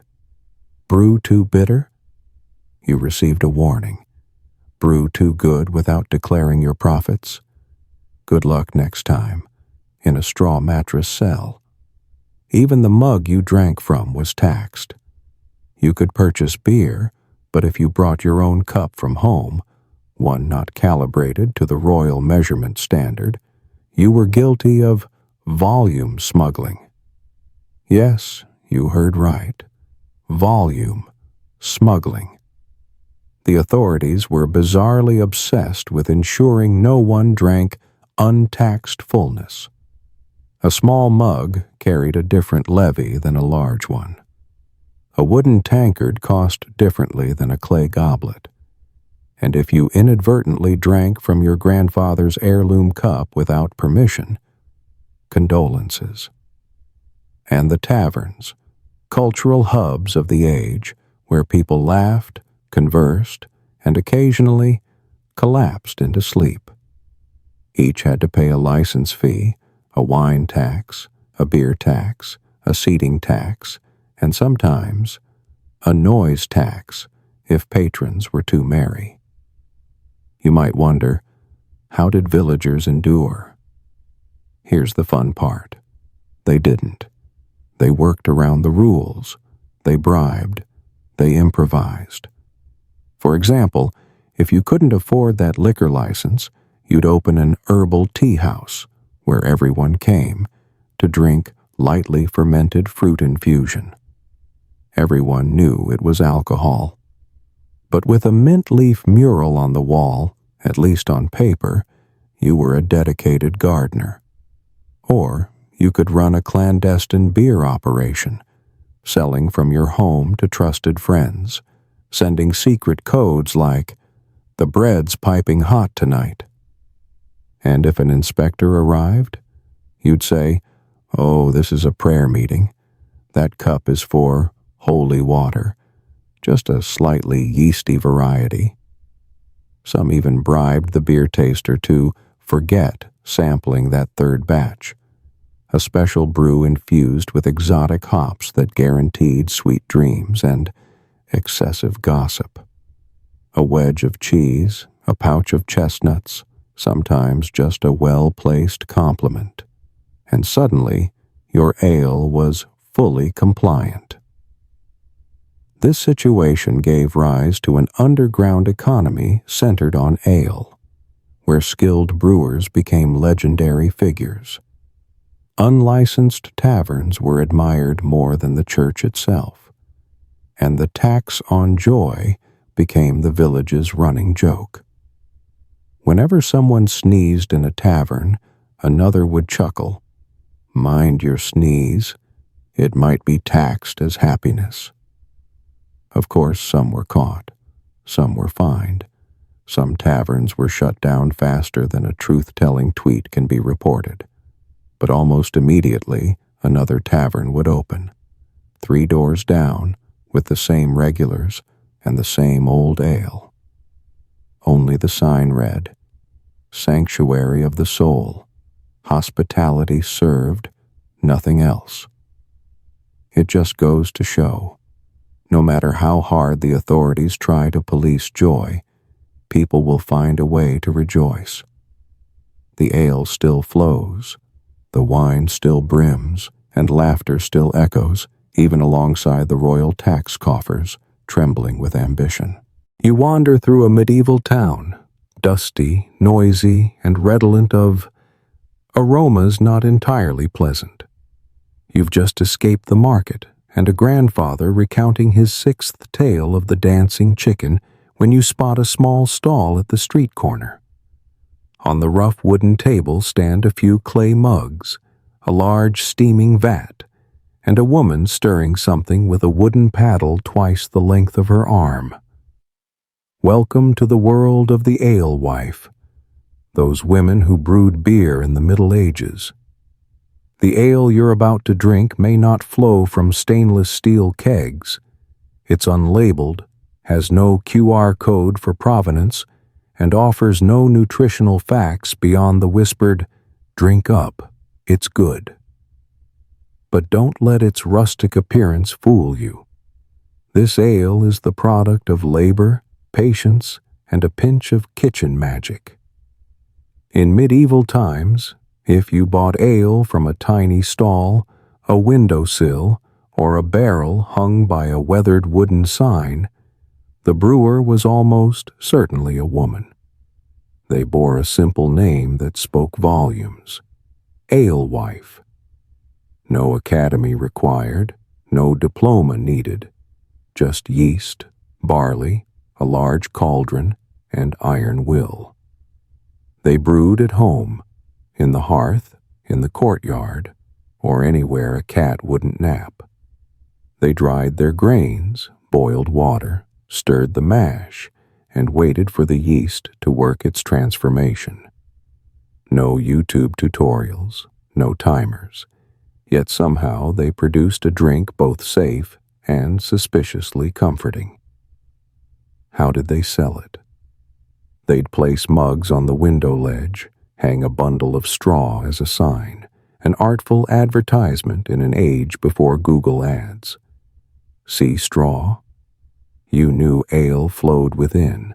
Brew too bitter? You received a warning. Brew too good without declaring your profits? Good luck next time, in a straw mattress cell. Even the mug you drank from was taxed. You could purchase beer, but if you brought your own cup from home, one not calibrated to the royal measurement standard, you were guilty of volume smuggling. Yes, you heard right. Volume smuggling. The authorities were bizarrely obsessed with ensuring no one drank untaxed fullness. A small mug carried a different levy than a large one. A wooden tankard cost differently than a clay goblet. And if you inadvertently drank from your grandfather's heirloom cup without permission, condolences. And the taverns, cultural hubs of the age where people laughed, conversed, and occasionally collapsed into sleep. Each had to pay a license fee, a wine tax, a beer tax, a seating tax, and sometimes a noise tax if patrons were too merry. You might wonder, how did villagers endure? Here's the fun part. They didn't. They worked around the rules. They bribed. They improvised. For example, if you couldn't afford that liquor license, you'd open an herbal tea house where everyone came to drink lightly fermented fruit infusion. Everyone knew it was alcohol. But with a mint leaf mural on the wall, at least on paper, you were a dedicated gardener. Or you could run a clandestine beer operation, selling from your home to trusted friends, sending secret codes like, "The bread's piping hot tonight." And if an inspector arrived, you'd say, "Oh, this is a prayer meeting. That cup is for holy water, just a slightly yeasty variety." Some even bribed the beer taster to forget sampling that third batch, a special brew infused with exotic hops that guaranteed sweet dreams and excessive gossip. A wedge of cheese, a pouch of chestnuts, sometimes just a well-placed compliment, and suddenly your ale was fully compliant. This situation gave rise to an underground economy centered on ale, where skilled brewers became legendary figures. Unlicensed taverns were admired more than the church itself, and the tax on joy became the village's running joke. Whenever someone sneezed in a tavern, another would chuckle, "Mind your sneeze, it might be taxed as happiness." Of course, some were caught, some were fined, some taverns were shut down faster than a truth-telling tweet can be reported. But almost immediately, another tavern would open, 3 doors down, with the same regulars and the same old ale. Only the sign read, sanctuary of the soul, hospitality served, nothing else. It just goes to show, no matter how hard the authorities try to police joy, people will find a way to rejoice. The ale still flows, the wine still brims, and laughter still echoes, even alongside the royal tax coffers, trembling with ambition. You wander through a medieval town, dusty, noisy, and redolent of aromas not entirely pleasant. You've just escaped the market and a grandfather recounting his sixth tale of the dancing chicken when you spot a small stall at the street corner. On the rough wooden table stand a few clay mugs, a large steaming vat, and a woman stirring something with a wooden paddle twice the length of her arm. Welcome to the world of the alewife, those women who brewed beer in the Middle Ages. The ale you're about to drink may not flow from stainless steel kegs. It's unlabeled, has no QR code for provenance, and offers no nutritional facts beyond the whispered, "Drink up, it's good." But don't let its rustic appearance fool you. This ale is the product of labor, patience, and a pinch of kitchen magic. In medieval times, if you bought ale from a tiny stall, a windowsill, or a barrel hung by a weathered wooden sign, the brewer was almost certainly a woman. They bore a simple name that spoke volumes: alewife. No academy required, no diploma needed, just yeast, barley, a large cauldron, and iron will. They brewed at home, in the hearth, in the courtyard, or anywhere a cat wouldn't nap. They dried their grains, boiled water, stirred the mash, and waited for the yeast to work its transformation. No YouTube tutorials, no timers, yet somehow they produced a drink both safe and suspiciously comforting. How did they sell it? They'd place mugs on the window ledge, hang a bundle of straw as a sign, an artful advertisement in an age before Google Ads. See straw? You knew ale flowed within,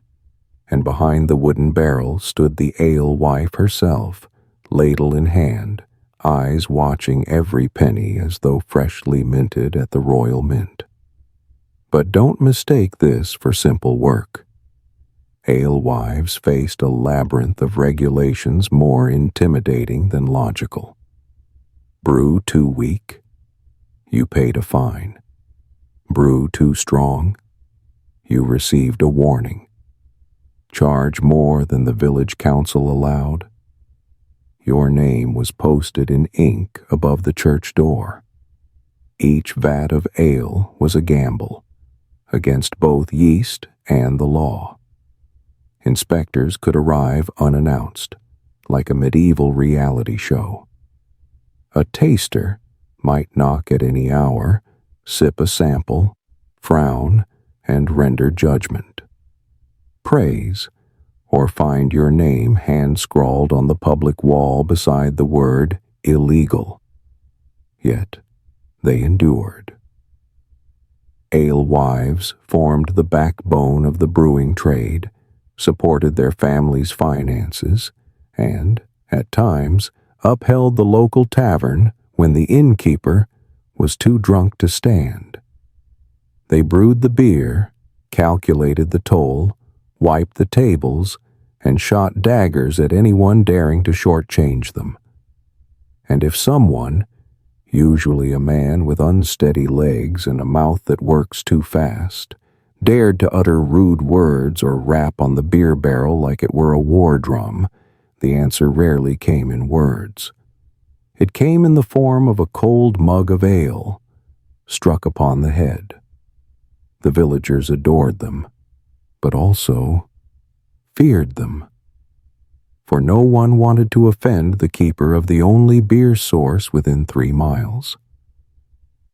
and behind the wooden barrel stood the alewife herself, ladle in hand, eyes watching every penny as though freshly minted at the Royal Mint. But don't mistake this for simple work. Alewives faced a labyrinth of regulations more intimidating than logical. Brew too weak? You paid a fine. Brew too strong? You received a warning. Charge more than the village council allowed? Your name was posted in ink above the church door. Each vat of ale was a gamble, against both yeast and the law. Inspectors could arrive unannounced, like a medieval reality show. A taster might knock at any hour, sip a sample, frown, and render judgment. Praise, or find your name hand-scrawled on the public wall beside the word illegal. Yet they endured. Alewives formed the backbone of the brewing trade, supported their families' finances, and, at times, upheld the local tavern when the innkeeper was too drunk to stand. They brewed the beer, calculated the toll, wiped the tables, and shot daggers at anyone daring to shortchange them. And if someone, usually a man with unsteady legs and a mouth that works too fast, dared to utter rude words or rap on the beer barrel like it were a war drum, the answer rarely came in words. It came in the form of a cold mug of ale, struck upon the head. The villagers adored them, but also feared them. For no one wanted to offend the keeper of the only beer source within 3 miles.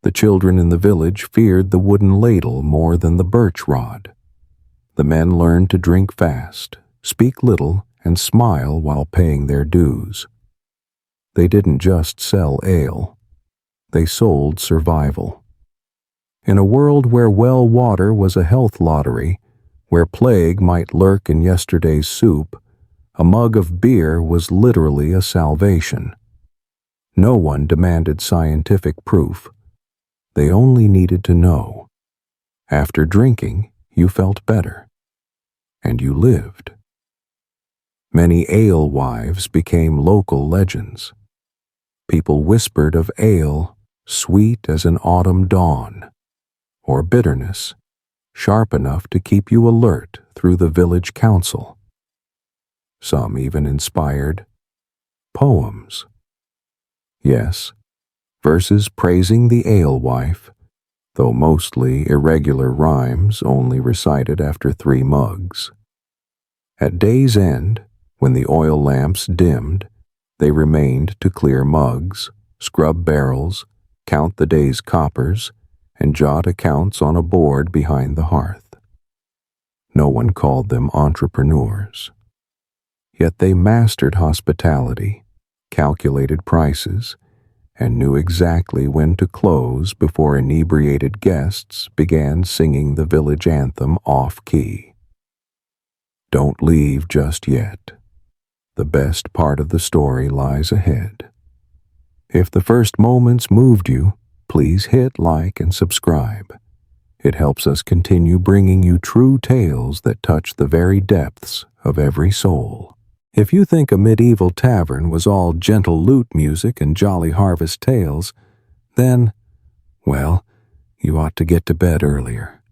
The children in the village feared the wooden ladle more than the birch rod. The men learned to drink fast, speak little, and smile while paying their dues. They didn't just sell ale, they sold survival. In a world where well water was a health lottery, where plague might lurk in yesterday's soup, a mug of beer was literally a salvation. No one demanded scientific proof. They only needed to know. After drinking, you felt better. And you lived. Many alewives became local legends. People whispered of ale, sweet as an autumn dawn, or bitterness, sharp enough to keep you alert through the village council. Some even inspired poems. Yes, verses praising the alewife, though mostly irregular rhymes only recited after 3 mugs. At day's end, when the oil lamps dimmed, they remained to clear mugs, scrub barrels, count the day's coppers, and jot accounts on a board behind the hearth. No one called them entrepreneurs. Yet they mastered hospitality, calculated prices, and knew exactly when to close before inebriated guests began singing the village anthem off-key. Don't leave just yet. The best part of the story lies ahead. If the first moments moved you, please hit like and subscribe. It helps us continue bringing you true tales that touch the very depths of every soul. If you think a medieval tavern was all gentle lute music and jolly harvest tales, then, well, you ought to get to bed earlier.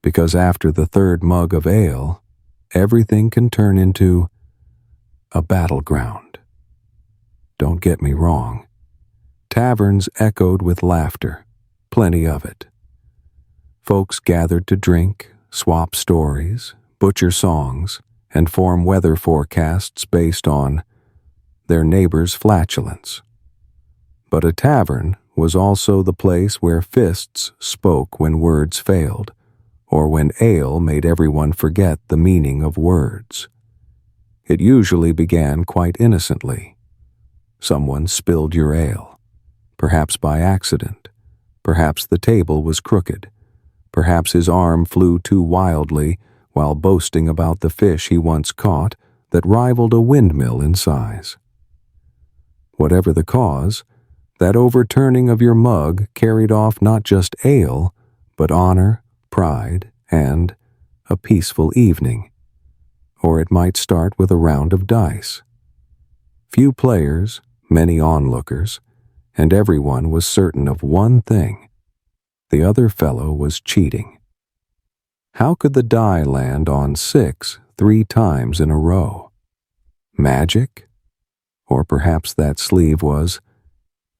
Because after the 3rd mug of ale, everything can turn into a battleground. Don't get me wrong. Taverns echoed with laughter, plenty of it. Folks gathered to drink, swap stories, butcher songs, and form weather forecasts based on their neighbor's flatulence. But a tavern was also the place where fists spoke when words failed, or when ale made everyone forget the meaning of words. It usually began quite innocently. Someone spilled your ale, perhaps by accident. Perhaps the table was crooked. Perhaps his arm flew too wildly while boasting about the fish he once caught that rivaled a windmill in size. Whatever the cause, that overturning of your mug carried off not just ale, but honor, pride, and a peaceful evening. Or it might start with a round of dice. Few players, many onlookers, and everyone was certain of one thing. The other fellow was cheating. How could the die land on 6 3 times in a row? Magic? Or perhaps that sleeve was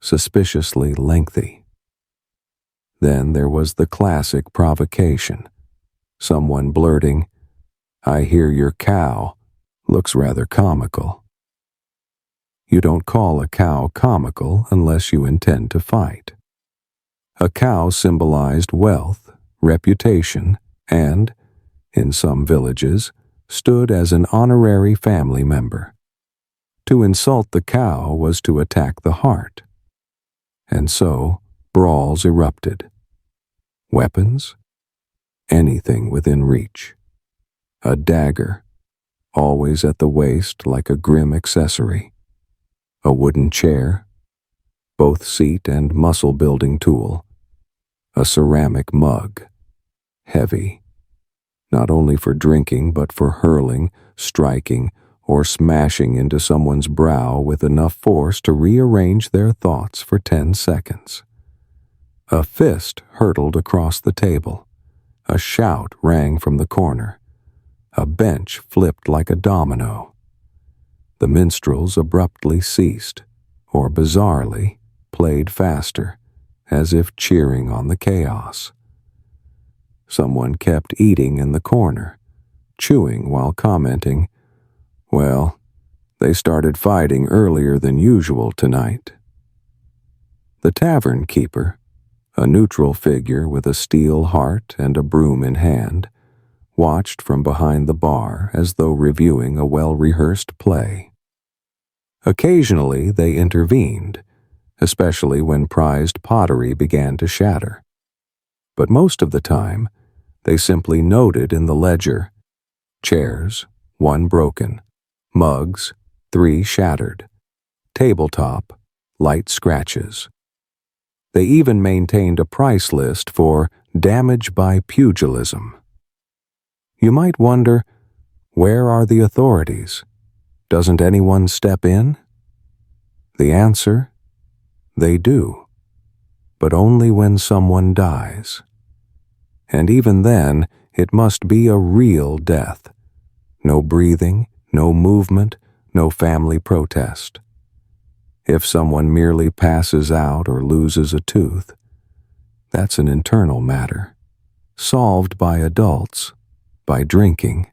suspiciously lengthy. Then there was the classic provocation. Someone blurting, "I hear your cow," looks rather comical. You don't call a cow comical unless you intend to fight. A cow symbolized wealth, reputation, and, in some villages, stood as an honorary family member. To insult the cow was to attack the heart. And so, brawls erupted. Weapons? Anything within reach. A dagger, always at the waist like a grim accessory. A wooden chair, both seat and muscle-building tool. A ceramic mug, heavy, not only for drinking but for hurling, striking, or smashing into someone's brow with enough force to rearrange their thoughts for 10 seconds. A fist hurtled across the table. A shout rang from the corner. A bench flipped like a domino. The minstrels abruptly ceased, or bizarrely, played faster, as if cheering on the chaos. Someone kept eating in the corner, chewing while commenting, "Well, they started fighting earlier than usual tonight." The tavern keeper, a neutral figure with a steel heart and a broom in hand, watched from behind the bar as though reviewing a well-rehearsed play. Occasionally they intervened, especially when prized pottery began to shatter. But most of the time, they simply noted in the ledger: chairs, 1 broken; mugs, 3 shattered; tabletop, light scratches. They even maintained a price list for damage by pugilism. You might wonder, where are the authorities? Doesn't anyone step in? The answer: they do, but only when someone dies. And even then, it must be a real death. No breathing, no movement, no family protest. If someone merely passes out or loses a tooth, that's an internal matter, solved by adults, by drinking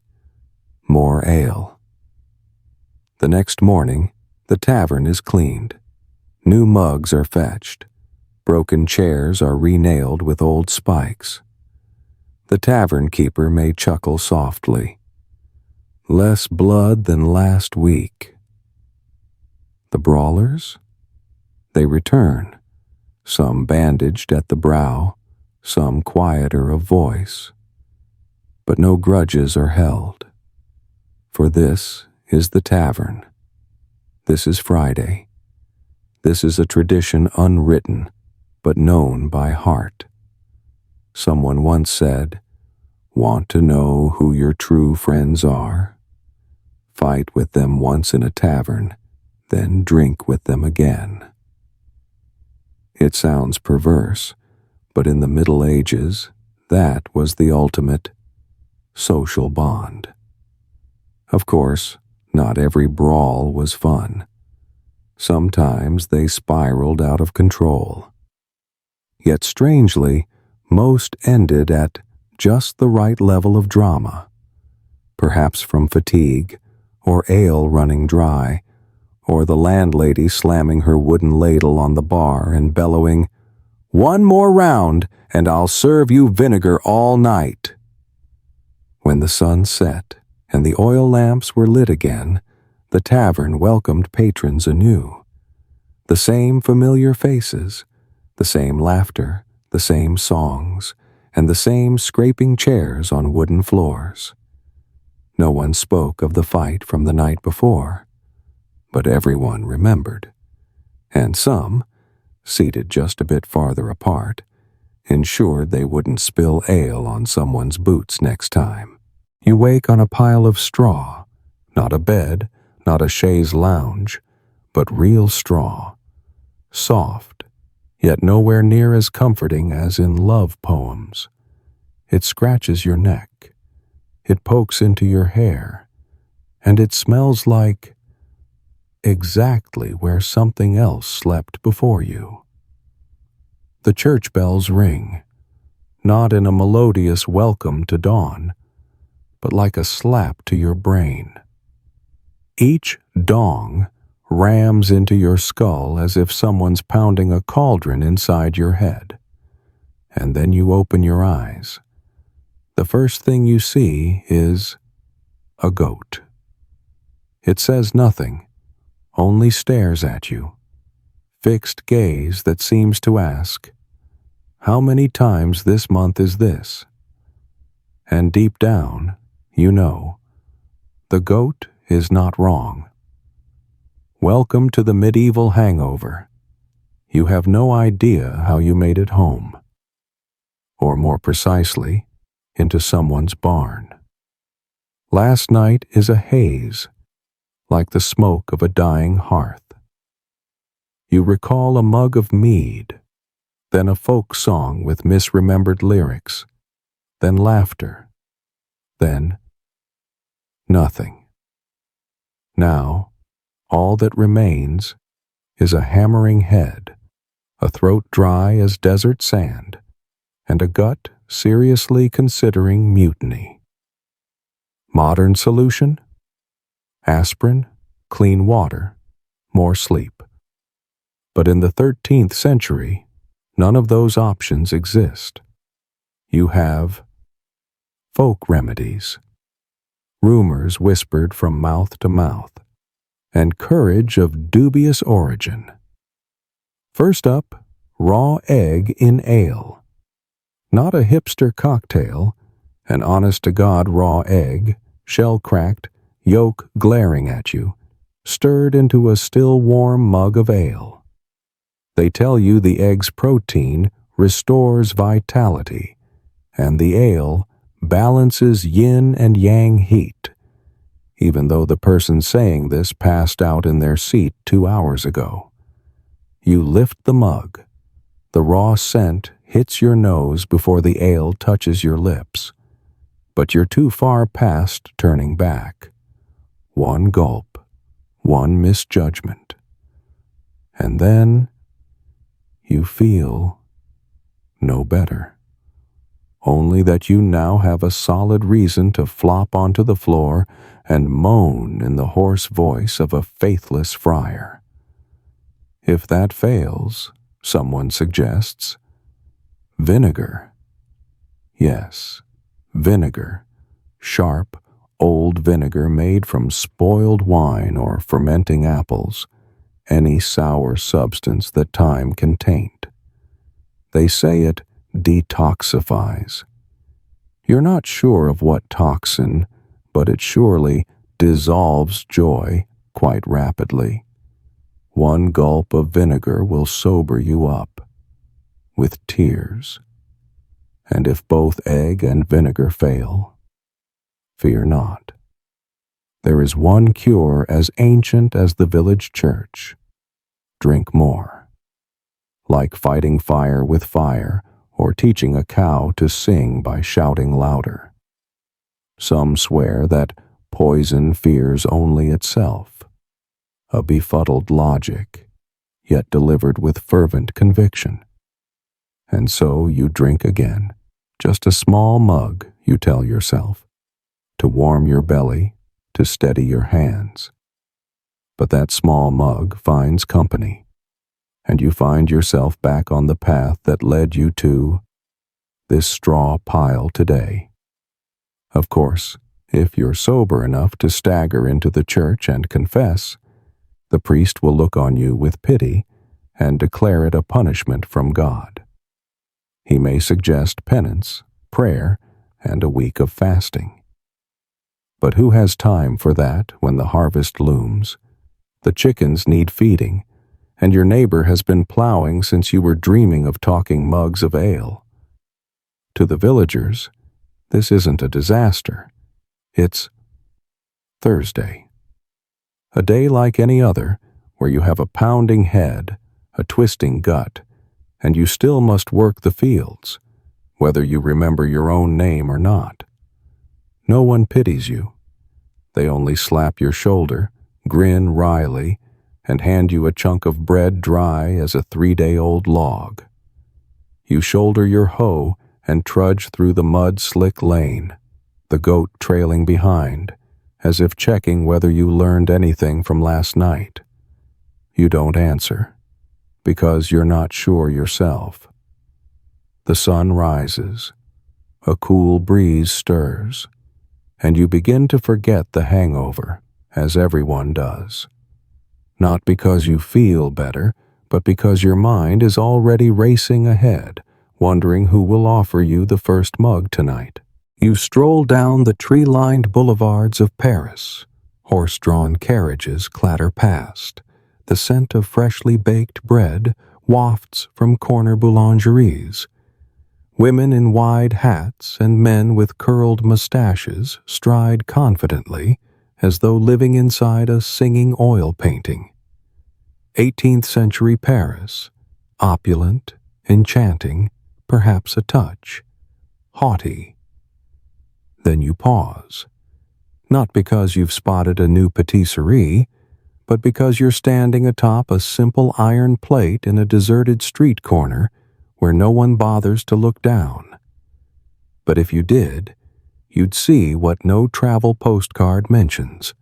more ale. The next morning, the tavern is cleaned. New mugs are fetched. Broken chairs are re-nailed with old spikes. The tavern keeper may chuckle softly. Less blood than last week. The brawlers? They return, some bandaged at the brow, some quieter of voice. But no grudges are held. For this is the tavern. This is Friday. This is a tradition unwritten, but known by heart. Someone once said, "Want to know who your true friends are? Fight with them once in a tavern, then drink with them again." It sounds perverse, but in the Middle Ages, that was the ultimate social bond. Of course, not every brawl was fun. Sometimes they spiraled out of control. Yet strangely, most ended at just the right level of drama, perhaps from fatigue, or ale running dry, or the landlady slamming her wooden ladle on the bar and bellowing, "1 more round, and I'll serve you vinegar all night." When the sun set and the oil lamps were lit again, the tavern welcomed patrons anew. The same familiar faces, the same laughter, the same songs, and the same scraping chairs on wooden floors. No one spoke of the fight from the night before, but everyone remembered. And some, seated just a bit farther apart, ensured they wouldn't spill ale on someone's boots next time. You wake on a pile of straw, not a bed, not a chaise lounge, but real straw, soft, yet nowhere near as comforting as in love poems. It scratches your neck, it pokes into your hair, and it smells like exactly where something else slept before you. The church bells ring, not in a melodious welcome to dawn, but like a slap to your brain. Each dong rams into your skull as if someone's pounding a cauldron inside your head. And then you open your eyes. The first thing you see is a goat. It says nothing, only stares at you, fixed gaze that seems to ask, "How many times this month is this?" And deep down, you know, the goat is not wrong. Welcome to the medieval hangover. You have no idea how you made it home. Or more precisely, into someone's barn. Last night is a haze, like the smoke of a dying hearth. You recall a mug of mead, then a folk song with misremembered lyrics, then laughter, then nothing. Now, all that remains is a hammering head, a throat dry as desert sand, and a gut seriously considering mutiny. Modern solution? Aspirin, clean water, more sleep. But in the 13th century, none of those options exist. You have folk remedies, rumors whispered from mouth to mouth, and courage of dubious origin. First up, raw egg in ale. Not a hipster cocktail, an honest-to-God raw egg, shell-cracked, yolk glaring at you, stirred into a still warm mug of ale. They tell you the egg's protein restores vitality, and the ale balances yin and yang heat, even though the person saying this passed out in their seat 2 hours ago. You lift the mug. The raw scent hits your nose before the ale touches your lips, but you're too far past turning back. One gulp, one misjudgment. And then you feel no better. Only that you now have a solid reason to flop onto the floor and moan in the hoarse voice of a faithless friar. If that fails, someone suggests, vinegar. Yes, vinegar. Sharp, old vinegar made from spoiled wine or fermenting apples, any sour substance that time can taint. They say it detoxifies. You're not sure of what toxin, but it surely dissolves joy quite rapidly. One gulp of vinegar will sober you up, with tears. And if both egg and vinegar fail, fear not. There is one cure as ancient as the village church. Drink more. Like fighting fire with fire, or teaching a cow to sing by shouting louder. Some swear that poison fears only itself, a befuddled logic, yet delivered with fervent conviction. And so you drink again, just a small mug, you tell yourself, to warm your belly, to steady your hands. But that small mug finds company, and you find yourself back on the path that led you to this straw pile today. Of course, if you're sober enough to stagger into the church and confess, the priest will look on you with pity and declare it a punishment from God. He may suggest penance, prayer, and a week of fasting. But who has time for that when the harvest looms? The chickens need feeding, and your neighbor has been plowing since you were dreaming of talking mugs of ale. To the villagers, this isn't a disaster. It's Thursday. A day like any other, where you have a pounding head, a twisting gut, and you still must work the fields, whether you remember your own name or not. No one pities you. They only slap your shoulder, grin wryly, and hand you a chunk of bread dry as a 3-day-old log. You shoulder your hoe and trudge through the mud-slick lane, the goat trailing behind, as if checking whether you learned anything from last night. You don't answer, because you're not sure yourself. The sun rises, a cool breeze stirs, and you begin to forget the hangover, as everyone does. Not because you feel better, but because your mind is already racing ahead, wondering who will offer you the first mug tonight. You stroll down the tree-lined boulevards of Paris. Horse-drawn carriages clatter past. The scent of freshly baked bread wafts from corner boulangeries. Women in wide hats and men with curled mustaches stride confidently, as though living inside a singing oil painting. 18th century Paris, opulent, enchanting, perhaps a touch, haughty. Then you pause, not because you've spotted a new patisserie, but because you're standing atop a simple iron plate in a deserted street corner where no one bothers to look down. But if you did, you'd see what no travel postcard mentions.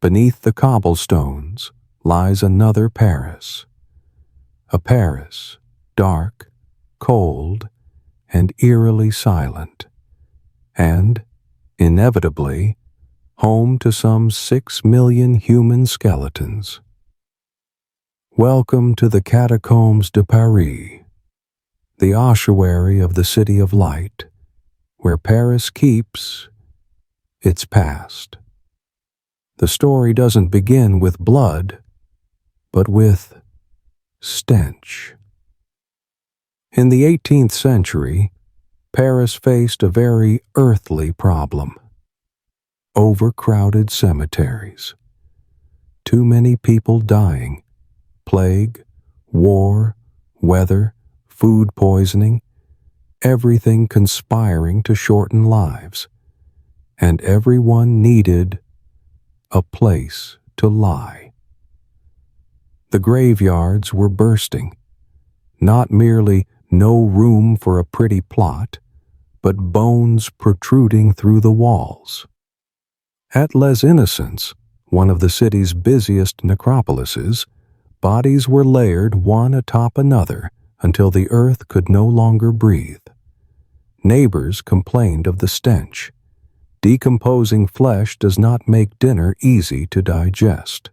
Beneath the cobblestones lies another Paris. A Paris, dark, cold, and eerily silent. and, inevitably, home to some 6 million human skeletons. Welcome to the Catacombs de Paris, the ossuary of the City of Light, where Paris keeps its past. The story doesn't begin with blood, but with stench. In the 18th century, Paris faced a very earthly problem. Overcrowded cemeteries. Too many people dying. Plague, war, weather, food poisoning, everything conspiring to shorten lives. And everyone needed a place to lie. The graveyards were bursting. Not merely no room for a pretty plot, but bones protruding through the walls. At Les Innocents, one of the city's busiest necropolises, bodies were layered one atop another until the earth could no longer breathe. Neighbors complained of the stench. Decomposing flesh does not make dinner easy to digest.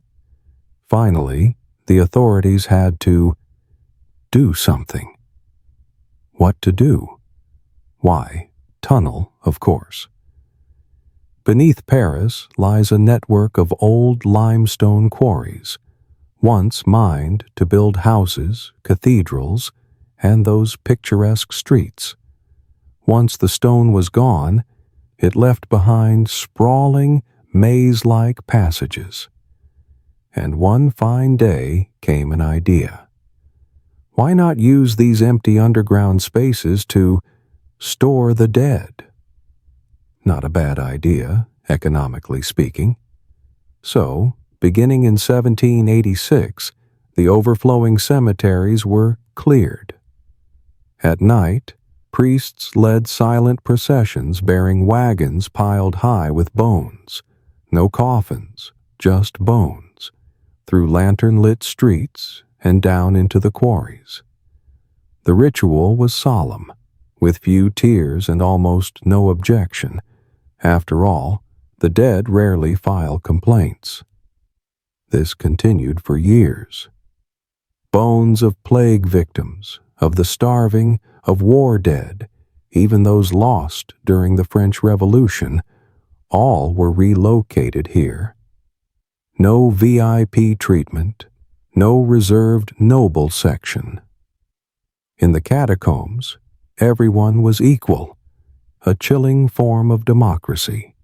Finally, the authorities had to do something. What to do? Why, tunnel, of course. Beneath Paris lies a network of old limestone quarries, once mined to build houses, cathedrals, and those picturesque streets. Once the stone was gone, it left behind sprawling, maze-like passages. And one fine day came an idea. Why not use these empty underground spaces to store the dead? Not a bad idea, economically speaking. So, beginning in 1786, the overflowing cemeteries were cleared. At night, priests led silent processions bearing wagons piled high with bones, no coffins, just bones, through lantern-lit streets and down into the quarries. The ritual was solemn, with few tears and almost no objection. After all, the dead rarely file complaints. This continued for years. Bones of plague victims, of the starving, of war dead, even those lost during the French Revolution, all were relocated here. No VIP treatment, no reserved noble section. In the catacombs, everyone was equal, a chilling form of democracy.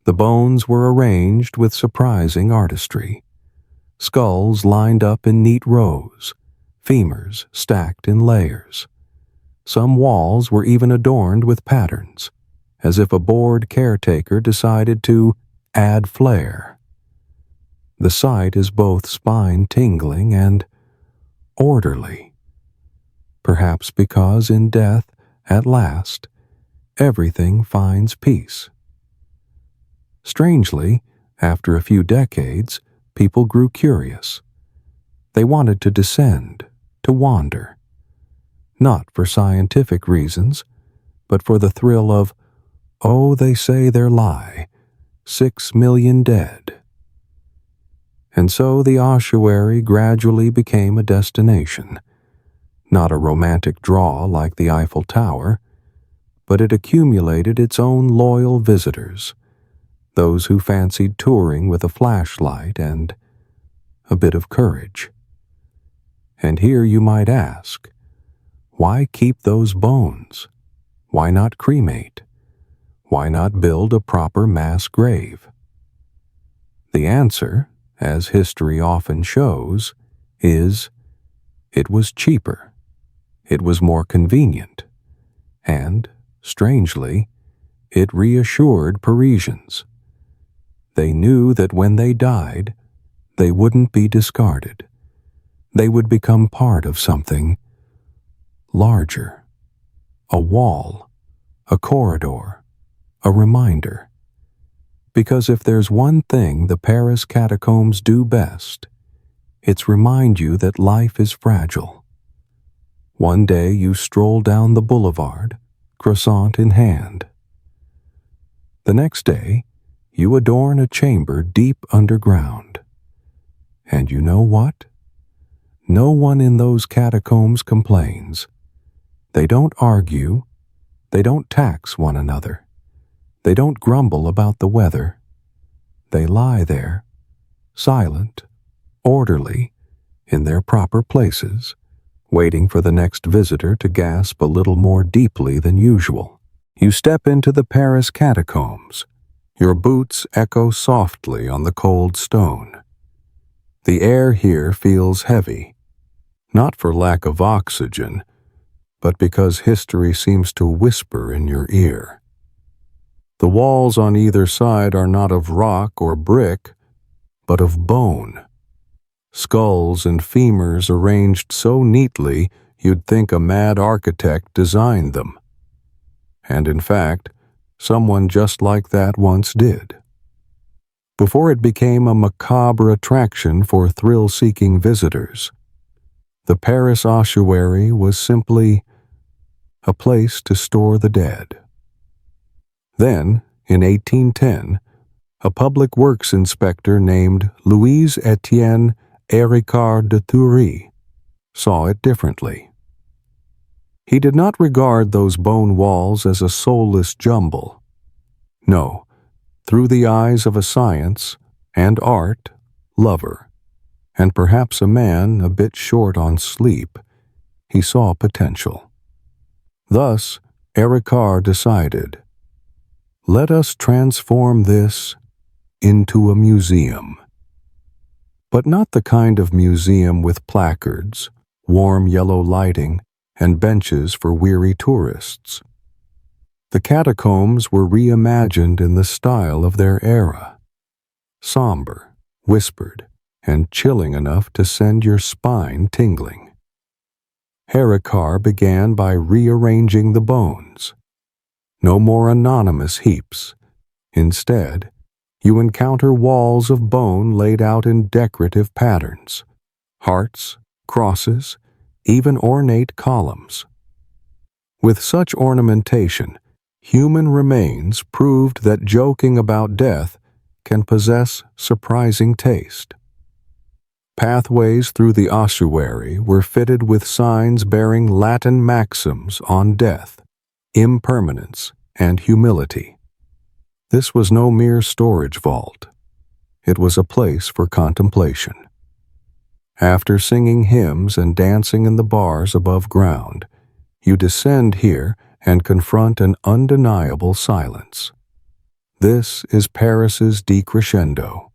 The bones were arranged with surprising artistry. Skulls lined up in neat rows, femurs stacked in layers. Some walls were even adorned with patterns, as if a bored caretaker decided to add flair. The sight is both spine-tingling and orderly. Perhaps because in death, at last, everything finds peace. Strangely, after a few decades, people grew curious. They wanted to descend, to wander. Not for scientific reasons, but for the thrill of, oh, they say there lie 6 million dead. And so the ossuary gradually became a destination, not a romantic draw like the Eiffel Tower, but it accumulated its own loyal visitors, those who fancied touring with a flashlight and a bit of courage. And here you might ask, why keep those bones? Why not cremate? Why not build a proper mass grave? The answer, as history often shows, is it was cheaper, it was more convenient, and, strangely, it reassured Parisians. They knew that when they died, they wouldn't be discarded. They would become part of something larger, a wall, a corridor, a reminder. Because if there's one thing the Paris catacombs do best, it's remind you that life is fragile. One day you stroll down the boulevard, croissant in hand. The next day, you adorn a chamber deep underground. And you know what? No one in those catacombs complains. They don't argue. They don't tax one another. They don't grumble about the weather. They lie there, silent, orderly, in their proper places, waiting for the next visitor to gasp a little more deeply than usual. You step into the Paris catacombs. Your boots echo softly on the cold stone. The air here feels heavy, not for lack of oxygen, but because history seems to whisper in your ear. The walls on either side are not of rock or brick, but of bone. Skulls and femurs arranged so neatly you'd think a mad architect designed them. And in fact, someone just like that once did. Before it became a macabre attraction for thrill-seeking visitors, the Paris ossuary was simply a place to store the dead. Then, in 1810, a public works inspector named Louis-Étienne Héricard de Thury saw it differently. He did not regard those bone walls as a soulless jumble. No, through the eyes of a science and art lover, and perhaps a man a bit short on sleep, he saw potential. Thus, Héricard decided, let us transform this into a museum. But not the kind of museum with placards, warm yellow lighting, and benches for weary tourists. The catacombs were reimagined in the style of their era, somber, whispered, and chilling enough to send your spine tingling. Héricard began by rearranging the bones. No more anonymous heaps. Instead, you encounter walls of bone laid out in decorative patterns, hearts, crosses, even ornate columns. With such ornamentation, human remains proved that joking about death can possess surprising taste. Pathways through the ossuary were fitted with signs bearing Latin maxims on death, impermanence, and humility. This was no mere storage vault. It was a place for contemplation. After singing hymns and dancing in the bars above ground, you descend here and confront an undeniable silence. This is Paris's decrescendo.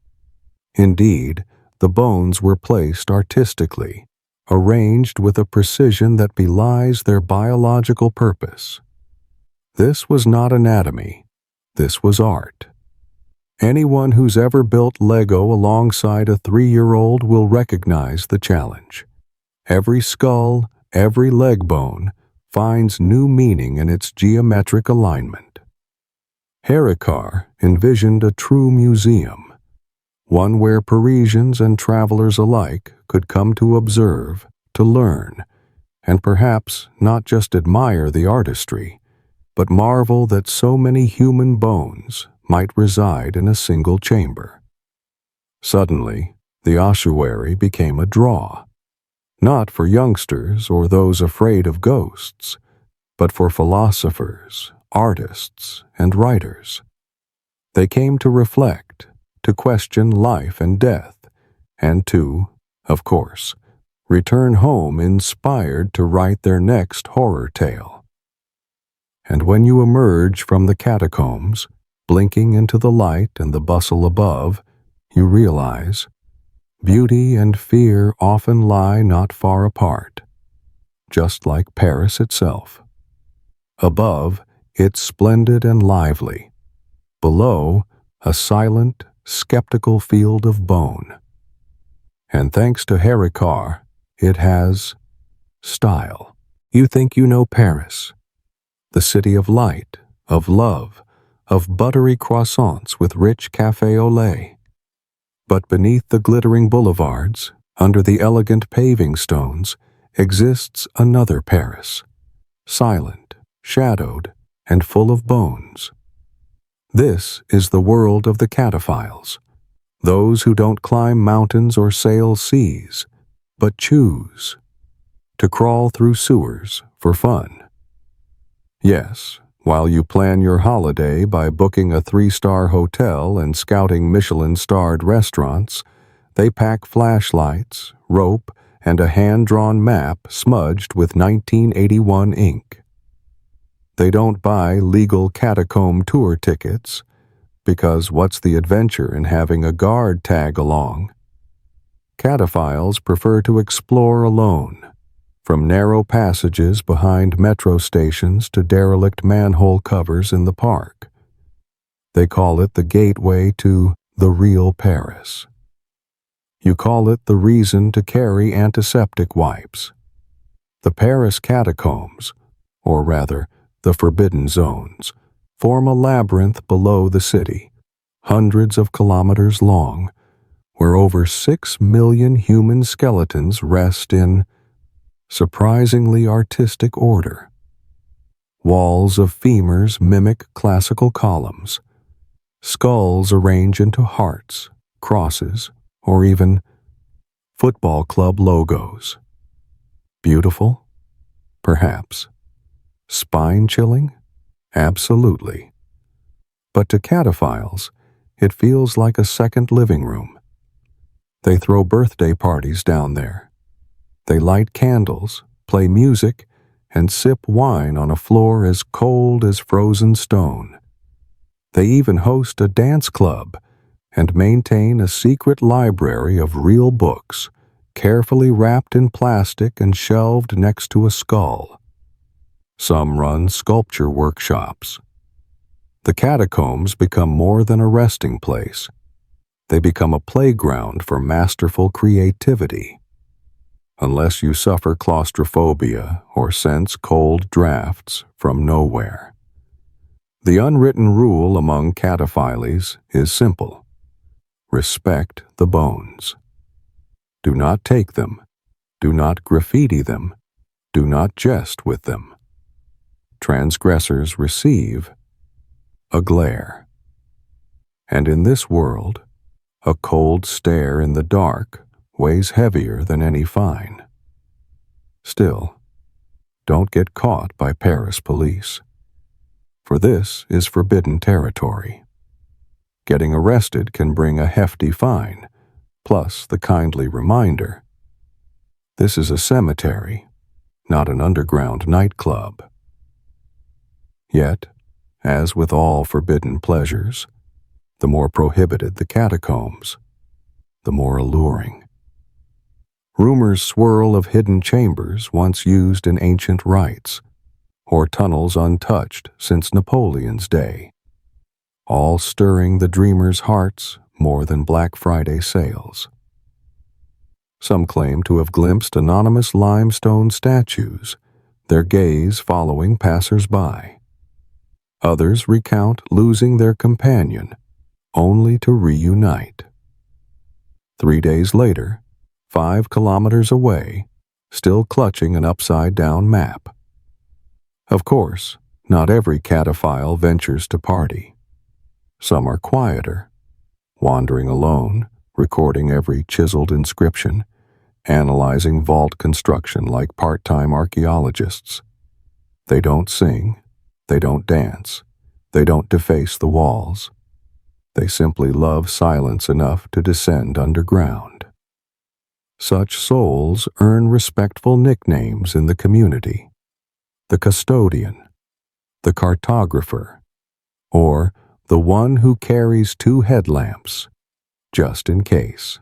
Indeed, the bones were placed artistically, arranged with a precision that belies their biological purpose. This was not anatomy. This was art. Anyone who's ever built Lego alongside a 3-year-old will recognize the challenge. Every skull, every leg bone, finds new meaning in its geometric alignment. Héricard envisioned a true museum, one where Parisians and travelers alike could come to observe, to learn, and perhaps not just admire the artistry, but marvel that so many human bones might reside in a single chamber. Suddenly, the ossuary became a draw, not for youngsters or those afraid of ghosts, but for philosophers, artists, and writers. They came to reflect, to question life and death, and to, of course, return home inspired to write their next horror tale. And when you emerge from the catacombs, blinking into the light and the bustle above, you realize beauty and fear often lie not far apart, just like Paris itself. Above, it's splendid and lively. Below, a silent, skeptical field of bone. And thanks to Héricard, it has style. You think you know Paris, the city of light, of love, of buttery croissants with rich café au lait. But beneath the glittering boulevards, under the elegant paving stones, exists another Paris, silent, shadowed, and full of bones. This is the world of the cataphiles, those who don't climb mountains or sail seas, but choose to crawl through sewers for fun. Yes, while you plan your holiday by booking a 3-star hotel and scouting Michelin-starred restaurants, they pack flashlights, rope, and a hand-drawn map smudged with 1981 ink. They don't buy legal catacomb tour tickets, because what's the adventure in having a guard tag along? Cataphiles prefer to explore alone, from narrow passages behind metro stations to derelict manhole covers in the park. They call it the gateway to the real Paris. You call it the reason to carry antiseptic wipes. The Paris catacombs, or rather, the forbidden zones, form a labyrinth below the city, hundreds of kilometers long, where over 6 million human skeletons rest in surprisingly artistic order. Walls of femurs mimic classical columns. Skulls arrange into hearts, crosses, or even football club logos. Beautiful? Perhaps. Spine-chilling? Absolutely. But to cataphiles, it feels like a second living room. They throw birthday parties down there. They light candles, play music, and sip wine on a floor as cold as frozen stone. They even host a dance club and maintain a secret library of real books, carefully wrapped in plastic and shelved next to a skull. Some run sculpture workshops. The catacombs become more than a resting place. They become a playground for masterful creativity. Unless you suffer claustrophobia or sense cold drafts from nowhere. The unwritten rule among cataphiles is simple. Respect the bones. Do not take them. Do not graffiti them. Do not jest with them. Transgressors receive a glare. And in this world, a cold stare in the dark weighs heavier than any fine. Still, don't get caught by Paris police, for this is forbidden territory. Getting arrested can bring a hefty fine, plus the kindly reminder. This is a cemetery, not an underground nightclub. Yet, as with all forbidden pleasures, the more prohibited the catacombs, the more alluring. Rumors swirl of hidden chambers once used in ancient rites, or tunnels untouched since Napoleon's day, all stirring the dreamers' hearts more than Black Friday sales. Some claim to have glimpsed anonymous limestone statues, their gaze following passers-by. Others recount losing their companion, only to reunite. 3 days later, 5 kilometers away, still clutching an upside-down map. Of course, not every cataphile ventures to party. Some are quieter, wandering alone, recording every chiseled inscription, analyzing vault construction like part-time archaeologists. They don't sing, they don't dance, they don't deface the walls. They simply love silence enough to descend underground. Such souls earn respectful nicknames in the community: the custodian, the cartographer, or the one who carries 2 headlamps, just in case.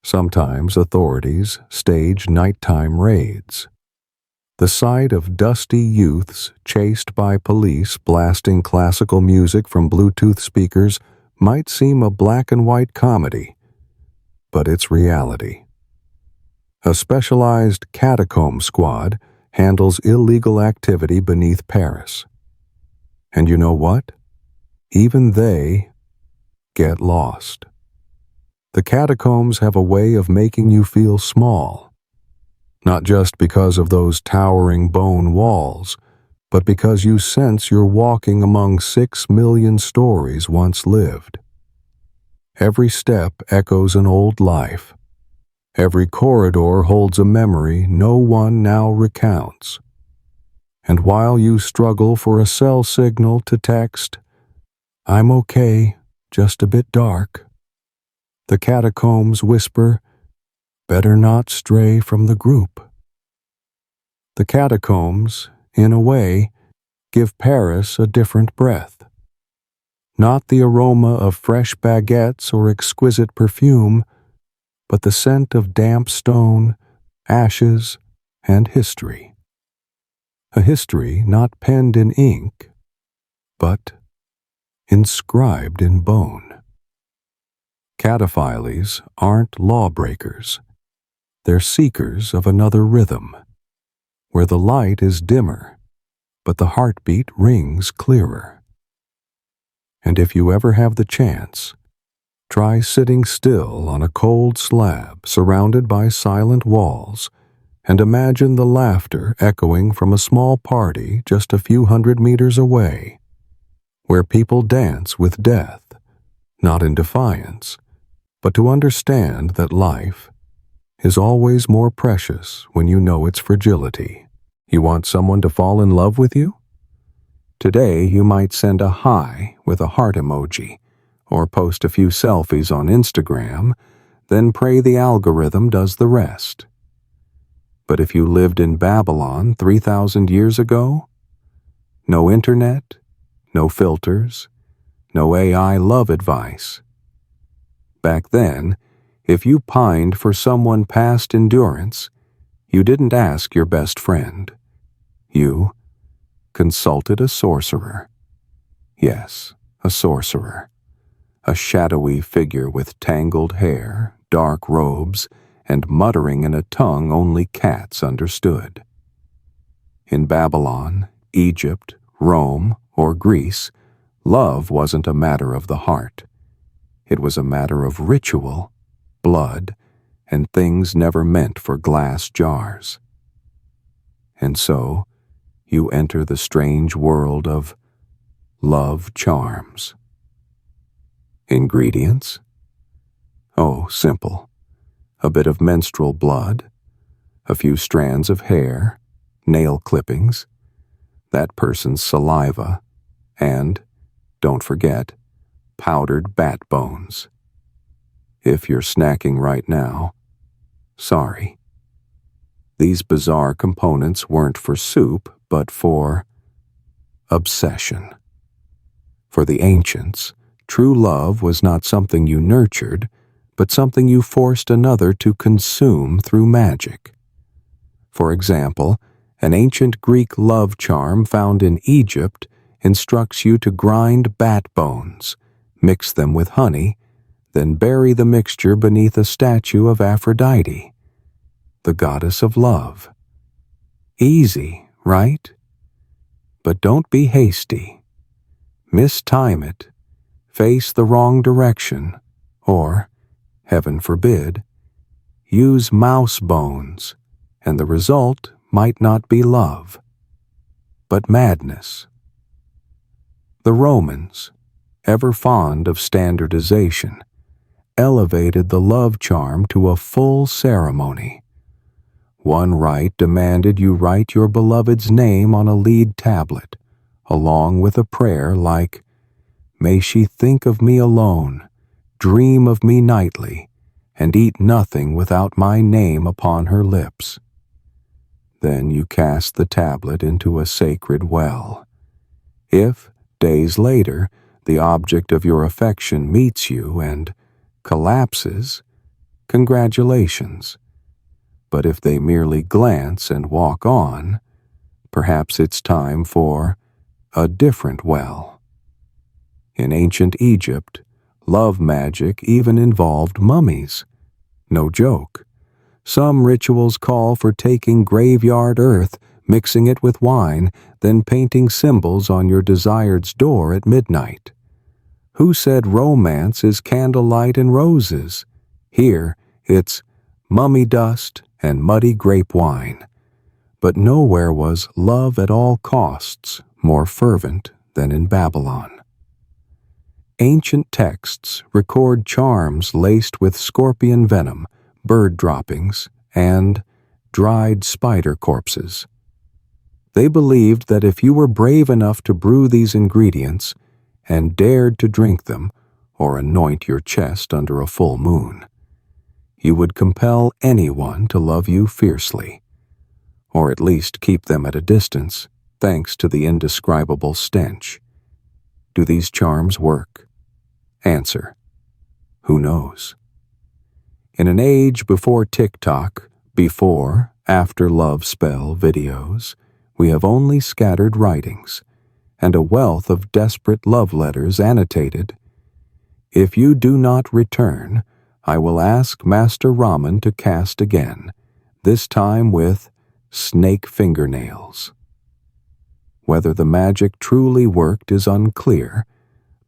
Sometimes authorities stage nighttime raids. The sight of dusty youths chased by police blasting classical music from Bluetooth speakers might seem a black-and-white comedy, but it's reality. A specialized catacomb squad handles illegal activity beneath Paris. And you know what? Even they get lost. The catacombs have a way of making you feel small, not just because of those towering bone walls, but because you sense you're walking among 6 million stories once lived. Every step echoes an old life. Every corridor holds a memory no one now recounts. And while you struggle for a cell signal to text, "I'm okay, just a bit dark," the catacombs whisper, "Better not stray from the group." The catacombs, in a way, give Paris a different breath. Not the aroma of fresh baguettes or exquisite perfume, but the scent of damp stone, ashes, and history. A history not penned in ink, but inscribed in bone. Cataphiles aren't lawbreakers. They're seekers of another rhythm, where the light is dimmer, but the heartbeat rings clearer. And if you ever have the chance, try sitting still on a cold slab surrounded by silent walls and imagine the laughter echoing from a small party just a few hundred meters away, where people dance with death, not in defiance, but to understand that life is always more precious when you know its fragility. You want someone to fall in love with you? Today you might send a hi with a heart emoji, or post a few selfies on Instagram, then pray the algorithm does the rest. But if you lived in Babylon 3,000 years ago, no internet, no filters, no AI love advice. Back then, if you pined for someone past endurance, you didn't ask your best friend. You consulted a sorcerer. Yes, a sorcerer. A shadowy figure with tangled hair, dark robes, and muttering in a tongue only cats understood. In Babylon, Egypt, Rome, or Greece, love wasn't a matter of the heart. It was a matter of ritual, blood, and things never meant for glass jars. And so, you enter the strange world of love charms. Ingredients? Oh, simple. A bit of menstrual blood, a few strands of hair, nail clippings, that person's saliva, and, don't forget, powdered bat bones. If you're snacking right now, sorry. These bizarre components weren't for soup, but for obsession. For the ancients, true love was not something you nurtured, but something you forced another to consume through magic. For example, an ancient Greek love charm found in Egypt instructs you to grind bat bones, mix them with honey, then bury the mixture beneath a statue of Aphrodite, the goddess of love. Easy, right? But don't be hasty. Mistime it, face the wrong direction, or, heaven forbid, use mouse bones, and the result might not be love, but madness. The Romans, ever fond of standardization, elevated the love charm to a full ceremony. One rite demanded you write your beloved's name on a lead tablet, along with a prayer like, "May she think of me alone, dream of me nightly, and eat nothing without my name upon her lips." Then you cast the tablet into a sacred well. If, days later, the object of your affection meets you and collapses, congratulations. But if they merely glance and walk on, perhaps it's time for a different well. In ancient Egypt, love magic even involved mummies. No joke. Some rituals call for taking graveyard earth, mixing it with wine, then painting symbols on your desired's door at midnight. Who said romance is candlelight and roses? Here, it's mummy dust and muddy grape wine. But nowhere was love at all costs more fervent than in Babylon. Ancient texts record charms laced with scorpion venom, bird droppings, and dried spider corpses. They believed that if you were brave enough to brew these ingredients and dared to drink them or anoint your chest under a full moon, you would compel anyone to love you fiercely, or at least keep them at a distance, thanks to the indescribable stench. Do these charms work? Answer: who knows? In an age before TikTok, before, after love spell videos, we have only scattered writings, and a wealth of desperate love letters annotated. If you do not return, I will ask Master Ramen to cast again, this time with snake fingernails. Whether the magic truly worked is unclear,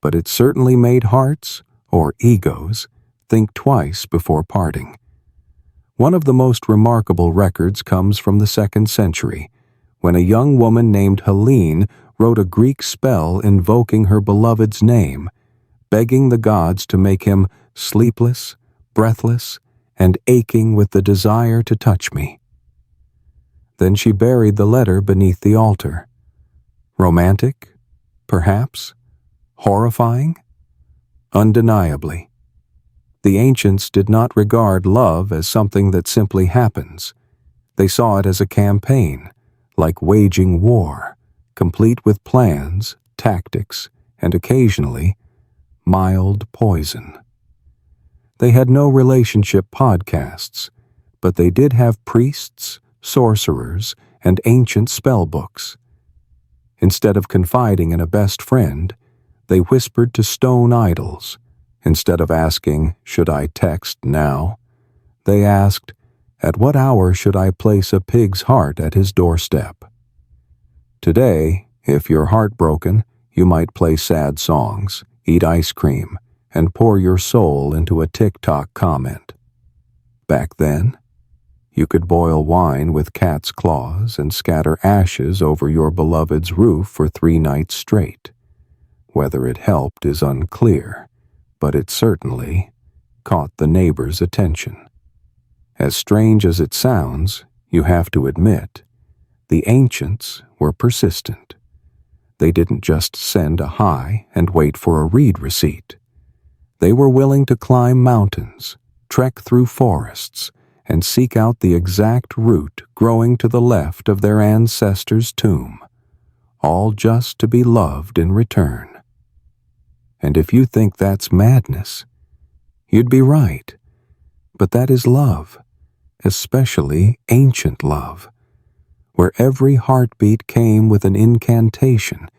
but it certainly made hearts, or egos, think twice before parting. One of the most remarkable records comes from the 2nd century, when a young woman named Helene wrote a Greek spell invoking her beloved's name, begging the gods to make him sleepless, breathless, and aching with the desire to touch me. Then she buried the letter beneath the altar. Romantic? Perhaps? Horrifying? Undeniably. The ancients did not regard love as something that simply happens. They saw it as a campaign, like waging war, complete with plans, tactics, and occasionally, mild poison. They had no relationship podcasts, but they did have priests, sorcerers, and ancient spell books. Instead of confiding in a best friend, they whispered to stone idols. Instead of asking, "Should I text now?" they asked, "At what hour should I place a pig's heart at his doorstep?" Today, if you're heartbroken, you might play sad songs, eat ice cream, and pour your soul into a TikTok comment. Back then, you could boil wine with cat's claws and scatter ashes over your beloved's roof for 3 nights straight. Whether it helped is unclear, but it certainly caught the neighbor's attention. As strange as it sounds, you have to admit, the ancients were persistent. They didn't just send a hi and wait for a read receipt. They were willing to climb mountains, trek through forests, and seek out the exact root growing to the left of their ancestor's tomb, all just to be loved in return. And if you think that's madness, you'd be right. But that is love, especially ancient love, where every heartbeat came with an incantation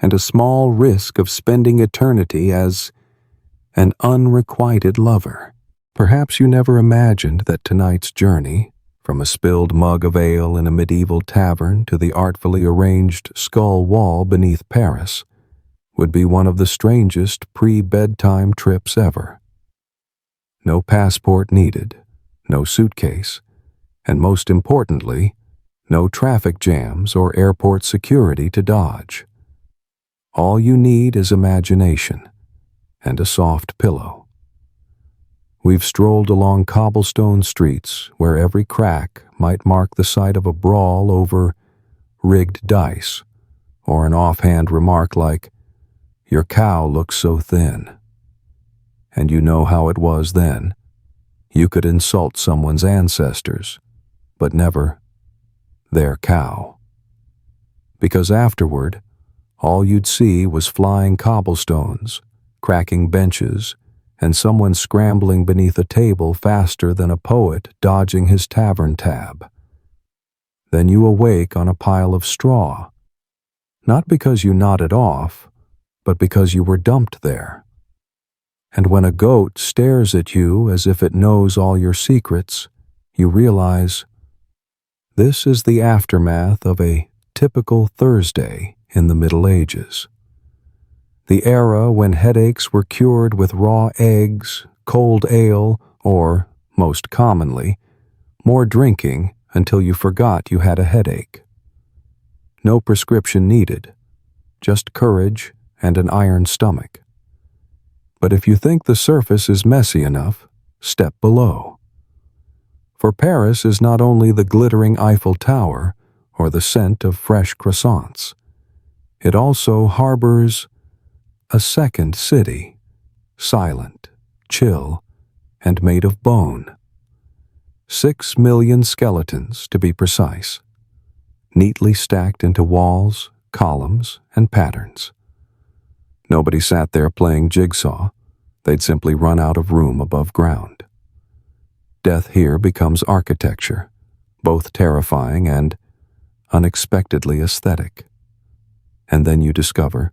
and a small risk of spending eternity as an unrequited lover. Perhaps you never imagined that tonight's journey, from a spilled mug of ale in a medieval tavern to the artfully arranged skull wall beneath Paris, would be one of the strangest pre-bedtime trips ever. No passport needed, no suitcase, and most importantly, no traffic jams or airport security to dodge. All you need is imagination and a soft pillow. We've strolled along cobblestone streets where every crack might mark the site of a brawl over rigged dice, or an offhand remark like, "Your cow looks so thin." And you know how it was then. You could insult someone's ancestors, but never their cow. Because afterward, all you'd see was flying cobblestones, cracking benches, and someone scrambling beneath a table faster than a poet dodging his tavern tab. Then you awake on a pile of straw, not because you nodded off, but because you were dumped there. And when a goat stares at you as if it knows all your secrets, you realize this is the aftermath of a typical Thursday in the Middle Ages. The era when headaches were cured with raw eggs, cold ale, or, most commonly, more drinking until you forgot you had a headache. No prescription needed, just courage and an iron stomach. But if you think the surface is messy enough, step below. For Paris is not only the glittering Eiffel Tower or the scent of fresh croissants. It also harbors a second city, silent, chill, and made of bone. 6 million skeletons, to be precise, neatly stacked into walls, columns, and patterns. Nobody sat there playing jigsaw. They'd simply run out of room above ground. Death here becomes architecture, both terrifying and unexpectedly aesthetic. And then you discover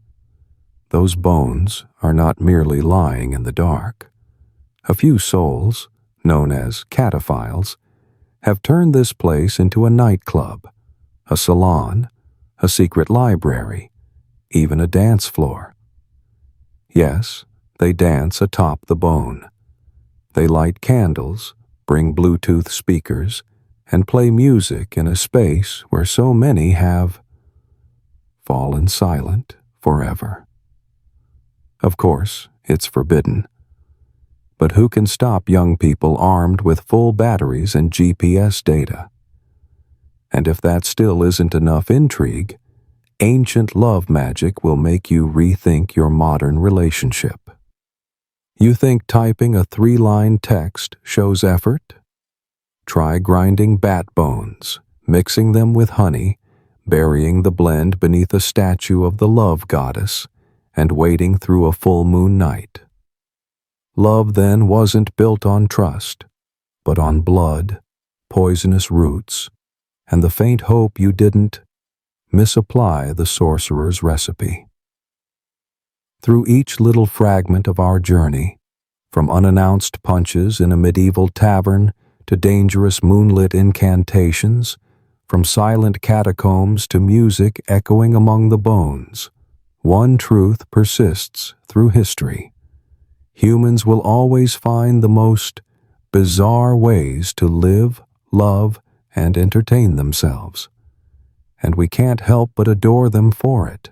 those bones are not merely lying in the dark. A few souls, known as cataphiles, have turned this place into a nightclub, a salon, a secret library, even a dance floor. Yes, they dance atop the bone. They light candles, bring Bluetooth speakers, and play music in a space where so many have fallen silent forever. Of course, it's forbidden. But who can stop young people armed with full batteries and GPS data? And if that still isn't enough intrigue, ancient love magic will make you rethink your modern relationship. You think typing a 3-line text shows effort? Try grinding bat bones, mixing them with honey, burying the blend beneath a statue of the love goddess, and waiting through a full moon night. Love then wasn't built on trust, but on blood, poisonous roots, and the faint hope you didn't misapply the sorcerer's recipe. Through each little fragment of our journey, from unannounced punches in a medieval tavern to dangerous moonlit incantations, from silent catacombs to music echoing among the bones, one truth persists through history. Humans will always find the most bizarre ways to live, love, and entertain themselves. And we can't help but adore them for it.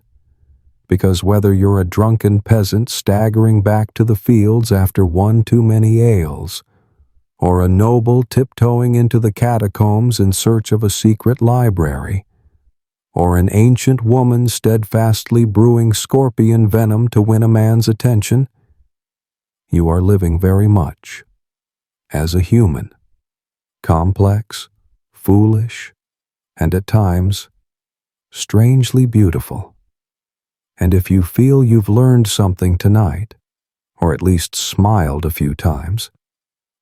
Because whether you're a drunken peasant staggering back to the fields after one too many ales, or a noble tiptoeing into the catacombs in search of a secret library, or an ancient woman steadfastly brewing scorpion venom to win a man's attention, you are living very much as a human, complex, foolish, and at times strangely beautiful. And if you feel you've learned something tonight, or at least smiled a few times,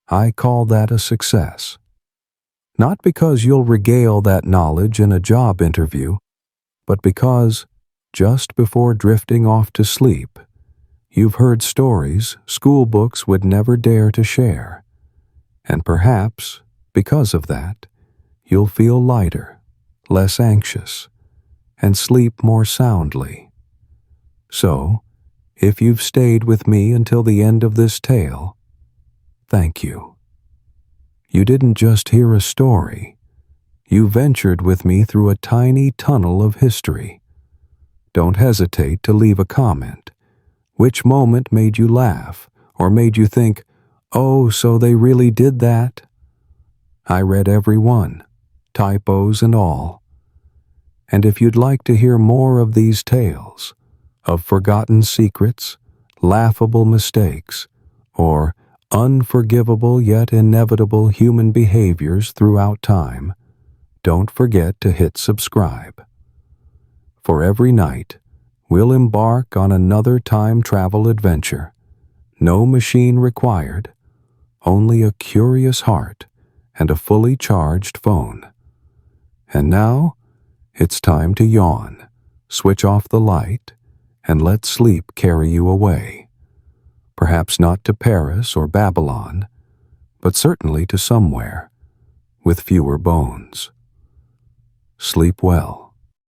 I call that a success. Not because you'll regale that knowledge in a job interview, but because, just before drifting off to sleep, you've heard stories school books would never dare to share. And perhaps, because of that, you'll feel lighter, less anxious, and sleep more soundly. So, if you've stayed with me until the end of this tale, thank you. You didn't just hear a story. You ventured with me through a tiny tunnel of history. Don't hesitate to leave a comment. Which moment made you laugh, or made you think, oh, so they really did that? I read every one, typos and all. And if you'd like to hear more of these tales, of forgotten secrets, laughable mistakes, or unforgivable yet inevitable human behaviors throughout time, don't forget to hit subscribe. For every night, we'll embark on another time travel adventure. No machine required, only a curious heart and a fully charged phone. And now, it's time to yawn, switch off the light, and let sleep carry you away. Perhaps not to Paris or Babylon, but certainly to somewhere with fewer bones. Sleep well.